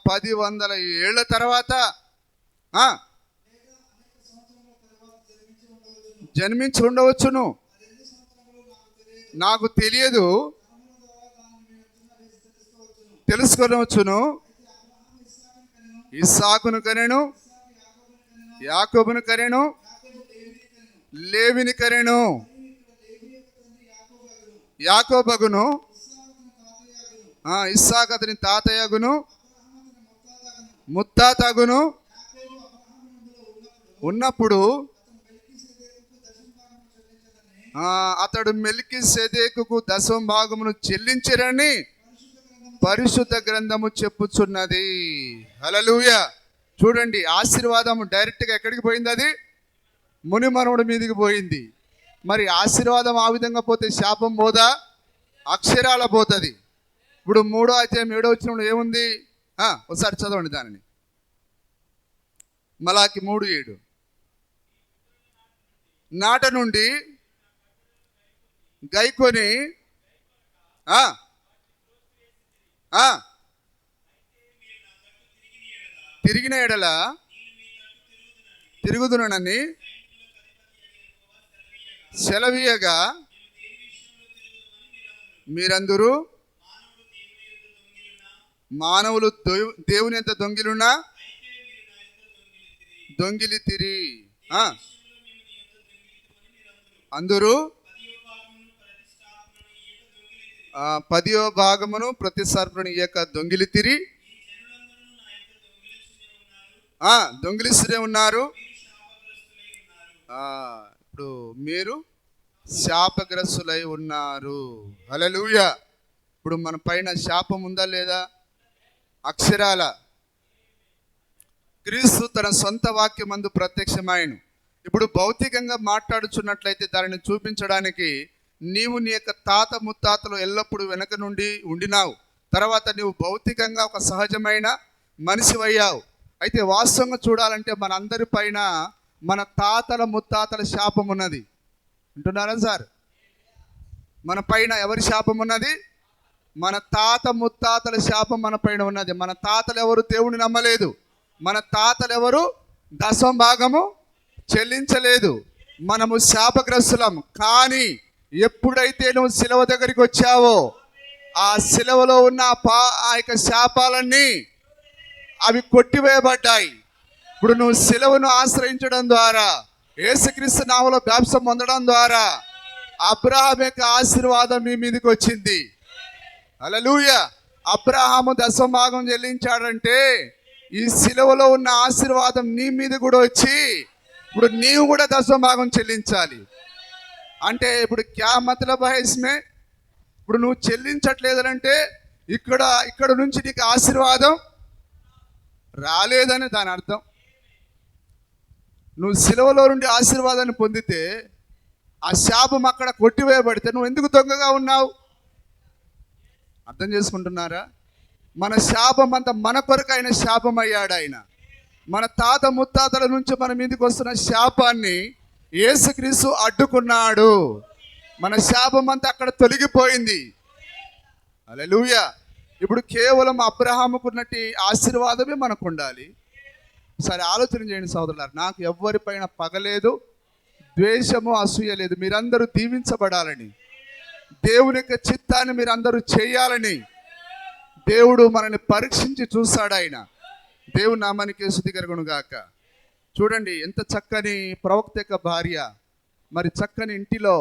A: 10 ఏళ్ల తర్వాత జన్మించి ఉండవచ్చును, నాకు తెలియదు, తెలుసుకొనవచ్చును. ఇస్సాకును కనెను, యాకోబును కనెను, లేవిని కనెను. యాకోబగును, ఇస్సాకు అతని తాతయ్యగును, ముత్తాతగును ఉన్నప్పుడు అతడు మెల్కీసెదెకుకు దశమ భాగమును చెల్లించరని పరిశుద్ధ గ్రంథము చెప్పుచున్నది. హల్లెలూయా. చూడండి, ఆశీర్వాదం డైరెక్ట్గా ఎక్కడికి పోయింది? అది మునిమనుమడి మీదకి పోయింది. మరి ఆశీర్వాదం ఆ విధంగా పోతే శాపం పోదా? అక్షరాల పోతుంది. ఇప్పుడు 3వ అధ్యాయం 7వ వచనంలో ఏముంది? ఒకసారి చదవండి దానిని. మలాకి 3:7. నాట నుండి గైకొని తిరిగిన ఎడల తిరుగుదునని సెలవీయగా మీరందరూ మానవులు దేవుని ఎంత దొంగిలున్నా దొంగిలితిరి. అందరూ 10వ భాగమును ప్రతిసర్పణ ఇయ్యక దొంగిలితిరి. దొంగిలిస్తూనే ఉన్నారు. ఇప్పుడు మీరు శాపగ్రస్తులై ఉన్నారు. హల్లెలూయా. ఇప్పుడు మన పైన శాపం ఉందా లేదా? అక్షరాల. క్రీస్తు తన సొంత వాక్యమందు ప్రత్యక్షమాయను. ఇప్పుడు భౌతికంగా మాట్లాడుచున్నట్లయితే దానిని చూపించడానికి నీవు నీ యొక్క తాత ముత్తాతలు ఎల్లప్పుడూ వెనక నుండి ఉండినావు. తర్వాత నీవు భౌతికంగా ఒక సహజమైన మనిషివయ్యావు. అయితే వాస్తవంగా చూడాలంటే మన అందరి పైన మన తాతల ముత్తాతల శాపం ఉన్నది. వింటున్నారా సార్? మన పైన ఎవరి శాపం ఉన్నది? మన తాత ముత్తాతల శాపం మన పైన ఉన్నది. మన తాతలు ఎవరు దేవుని నమ్మలేదు. మన తాతలు ఎవరు దశమ భాగము చెల్లించలేదు. మనము శాపగ్రస్తులం. కానీ ఎప్పుడైతే నువ్వు శిలువ దగ్గరికి వచ్చావో ఆ శిలువలో ఉన్న ఆ యొక్క శాపాలన్నీ అవి కొట్టివేయబడ్డాయి. ఇప్పుడు నువ్వు శిలువను ఆశ్రయించడం ద్వారా, యేసుక్రీస్తు నామములో బాప్తిసం పొందడం ద్వారా అబ్రహాము యొక్క ఆశీర్వాదం మీ మీదకి వచ్చింది. హల్లెలూయా. అబ్రహాము దశమ భాగం చెల్లించాడంటే ఈ శిలువలో ఉన్న ఆశీర్వాదం నీ మీద కూడా వచ్చి ఇప్పుడు నీవు కూడా దశమ భాగం చెల్లించాలి. అంటే ఇప్పుడు క్యా మతలబ్ హై ఇస్మే? ఇప్పుడు నువ్వు చెల్లించట్లేదంటే ఇక్కడ నుంచి నీకు ఆశీర్వాదం రాలేదని దాని అర్థం. నువ్వు శిలువలో నుండి ఆశీర్వాదాన్ని పొందితే ఆ శాపం అక్కడ కొట్టివేయబడితే నువ్వు ఎందుకు దొంగగా ఉన్నావు? అర్థం చేసుకుంటున్నారా? మన శాపం అంతా మన కొరకైన శాపం అయ్యాడు ఆయన. మన తాత ముత్తాతల నుంచి మన మీదకి వస్తున్న శాపాన్ని యేసుక్రీస్తు అడ్డుకున్నాడు. మన శాపం అంతా అక్కడ తొలగిపోయింది. హల్లెలూయా. ఇప్పుడు కేవలం అబ్రహాముకున్నటి ఆశీర్వాదమే మనకు ఉండాలి. సరే ఆలోచన చేయండి సోదరులారా. నాకు ఎవ్వరిపైన పగలేదు, ద్వేషము, అసూయ లేదు. మీరందరూ దీవించబడాలని, దేవుని యొక్క చిత్తాన్ని మీరందరూ చేయాలని దేవుడు మనల్ని పరీక్షించి చూస్తాడు ఆయన. దేవుని నామానికి స్తుతి కలుగును గాక. చూడండి ఎంత చక్కని ప్రవక్త యొక్క భార్య, మరి చక్కని ఇంటిలో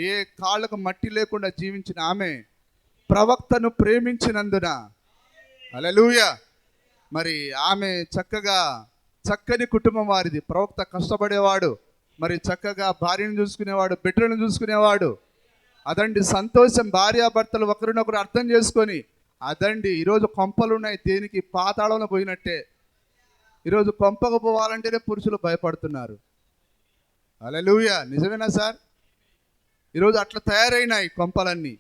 A: ఏ కాళ్ళకు మట్టి లేకుండా జీవించిన ఆమె ప్రవక్తను ప్రేమించినందున, హల్లెలూయా, మరి ఆమె చక్కని కుటుంబం వారిది. ప్రవక్త కష్టపడేవాడు, మరి చక్కగా భార్యను చూసుకునేవాడు, బిడ్డలను చూసుకునేవాడు. అదండి సంతోషం. భార్యాభర్తలు ఒకరినొకరు అర్థం చేసుకొని అదండి ఈరోజు కొంపలు ఉన్నాయి దేనికి? పాతాళంలో పోయినట్టే. ఈరోజు కొంపకు పోవాలంటేనే పురుషులు భయపడుతున్నారు. హల్లెలూయా, నిజమేనా సార్? ఈరోజు అట్లా తయారైనాయి కొంపలన్నీ.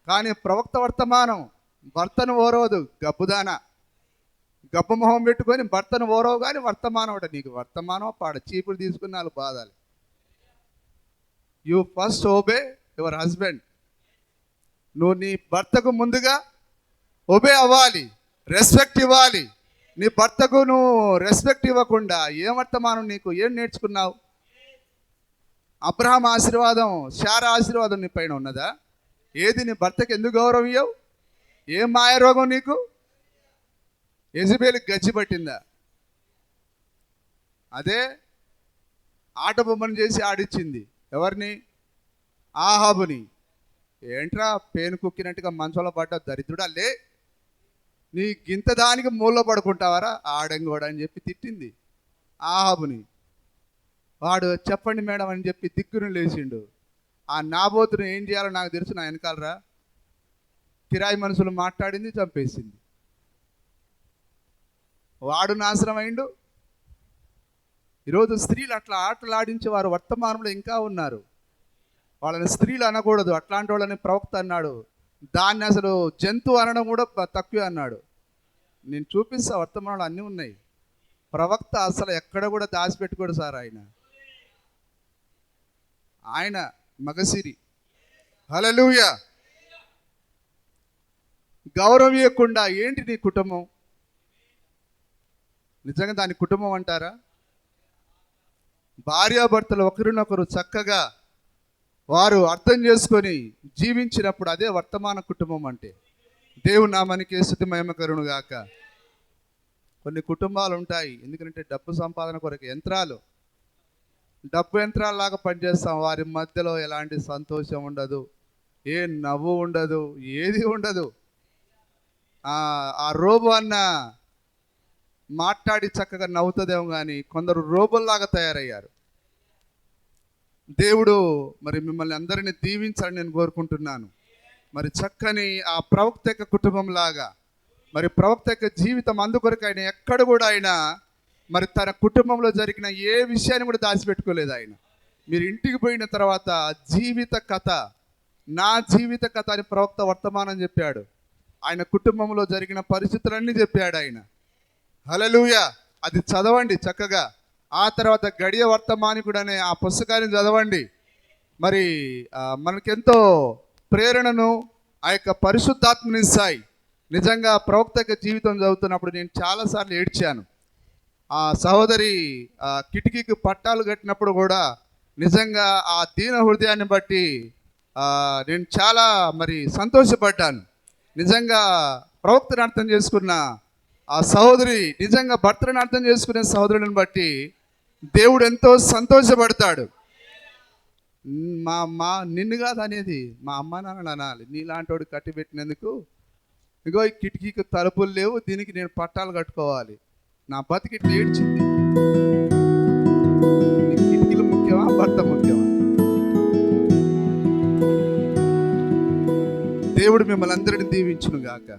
A: కానీ ప్రవక్త వర్తమానం భర్తను ఓరవదు, గబ్బుదాన. గబ్బు మొహం పెట్టుకొని భర్తను ఓరవు, కానీ వర్తమానం ఒకటి నీకు వర్తమానం పాడ చీపులు తీసుకుని నాలుగు బాధాలి. You first obey your husband. నువ్వు నీ భర్తకు ముందుగా ఒబే అవ్వాలి, రెస్పెక్ట్ ఇవ్వాలి. నీ భర్తకు నువ్వు రెస్పెక్ట్ ఇవ్వకుండా ఏం వర్తమానం, నీకు ఏం నేర్చుకున్నావు? అబ్రహాం ఆశీర్వాదం, శారా ఆశీర్వాదం నీ పైన ఉన్నదా? ఏది నీ భర్తకు ఎందుకు గౌరవం ఇవ్వవు? ఏం మాయ రోగం నీకు? యెజబెలు గజ్జి పట్టిందా? అదే ఆట బొమ్మను చేసి ఆడిచ్చింది. ఎవరిని? ఆహాబుని. ఏంట్రా పేను కుక్కినట్టుగా మంచంలో పడ్డ దరిద్రుడా, లే, నీ గింత దానికి మూలలో పడుకుంటావారా ఆడంగోడా అని చెప్పి తిట్టింది ఆహాబుని. వాడు చెప్పండి మేడం అని చెప్పి దిక్కును లేచిండు. ఆ నాబోతును ఏం చేయాలో నాకు తెలుసు, నా వెనకాలరా కిరాయి మనుషులు మాట్లాడింది, చంపేసింది. వాడు నాశనం అయిండు. ఈరోజు స్త్రీలు అట్లా ఆటలాడించే వారు వర్తమానంలో ఇంకా ఉన్నారు. వాళ్ళని స్త్రీలు అనకూడదు, అట్లాంటి వాళ్ళని ప్రవక్త అన్నాడు. దాన్ని అసలు జంతువు అనడం కూడా తక్కువ అన్నాడు. నేను చూపిస్తా, వర్తమానంలో అన్నీ ఉన్నాయి. ప్రవక్త అసలు ఎక్కడ కూడా దాచిపెట్టుకోడు సార్. ఆయన మగసిరి. హల్లెలూయా. గౌరవం ఇవ్వకుండా ఏంటి నీ కుటుంబం? నిజంగా దాని కుటుంబం అంటారా? భార్యాభర్తలు ఒకరినొకరు చక్కగా వారు అర్థం చేసుకొని జీవించినప్పుడు అదే వర్తమాన కుటుంబం అంటే. దేవుని నామానికి స్తుతి మహిమ కలుగును గాక. కొన్ని కుటుంబాలు ఉంటాయి, ఎందుకంటే డబ్బు సంపాదన కొరకు యంత్రాలు, డబ్బు యంత్రాలలాగా పనిచేస్తాం. వారి మధ్యలో ఎలాంటి సంతోషం ఉండదు, ఏ నవ్వు ఉండదు, ఏది ఉండదు. ఆ రోబో అన్న మాట్లాడి చక్కగా నవ్వుతుందేమో, కానీ కొందరు రోబోల్లాగా తయారయ్యారు. దేవుడు మరి మిమ్మల్ని అందరినీ దీవించాలని నేను కోరుకుంటున్నాను. మరి చక్కని ఆ ప్రవక్త యొక్క కుటుంబం లాగా, మరి ప్రవక్త యొక్క జీవితం అందుకొరకు ఆయన ఎక్కడ కూడా ఆయన మరి తన కుటుంబంలో జరిగిన ఏ విషయాన్ని కూడా దాచిపెట్టుకోలేదు ఆయన. మీరు ఇంటికి పోయిన తర్వాత జీవిత కథ, నా జీవిత కథ అని ప్రవక్త వర్తమానం చెప్పాడు. ఆయన కుటుంబంలో జరిగిన పరిస్థితులన్నీ చెప్పాడు ఆయన. హల్లెలూయా. అది చదవండి చక్కగా. ఆ తర్వాత గడియ వర్తమానికుడు అనే ఆ పుస్తకాన్ని చదవండి. మరి మనకెంతో ప్రేరణను ఆ యొక్క పరిశుద్ధాత్మనిస్తాయి. నిజంగా ప్రవక్త యొక్క జీవితం చదువుతున్నప్పుడు నేను చాలాసార్లు ఏడ్చాను. ఆ సహోదరి కిటికీకి పట్టాలు కట్టినప్పుడు కూడా నిజంగా ఆ దీన హృదయాన్ని బట్టి నేను చాలా మరి సంతోషపడ్డాను. నిజంగా ప్రవక్తను అర్థం చేసుకున్న ఆ సహోదరి, నిజంగా భర్తను అర్థం చేసుకునే సహోదరుని బట్టి దేవుడు ఎంతో సంతోషపడతాడు. నిన్ను కాదు అనేది, మా అమ్మ నాన్న అనాలి. నీలాంటి వాడు కట్టిపెట్టినందుకు ఇగో ఈ కిటికీకి తలుపులు లేవు, దీనికి నేను పట్టాలు కట్టుకోవాలి. నా బతికి ఏడ్చింది. కిటికీలు ముఖ్యమా, భర్త ముఖ్యమా? దేవుడు మిమ్మల్ని అందరిని దీవించును గాక.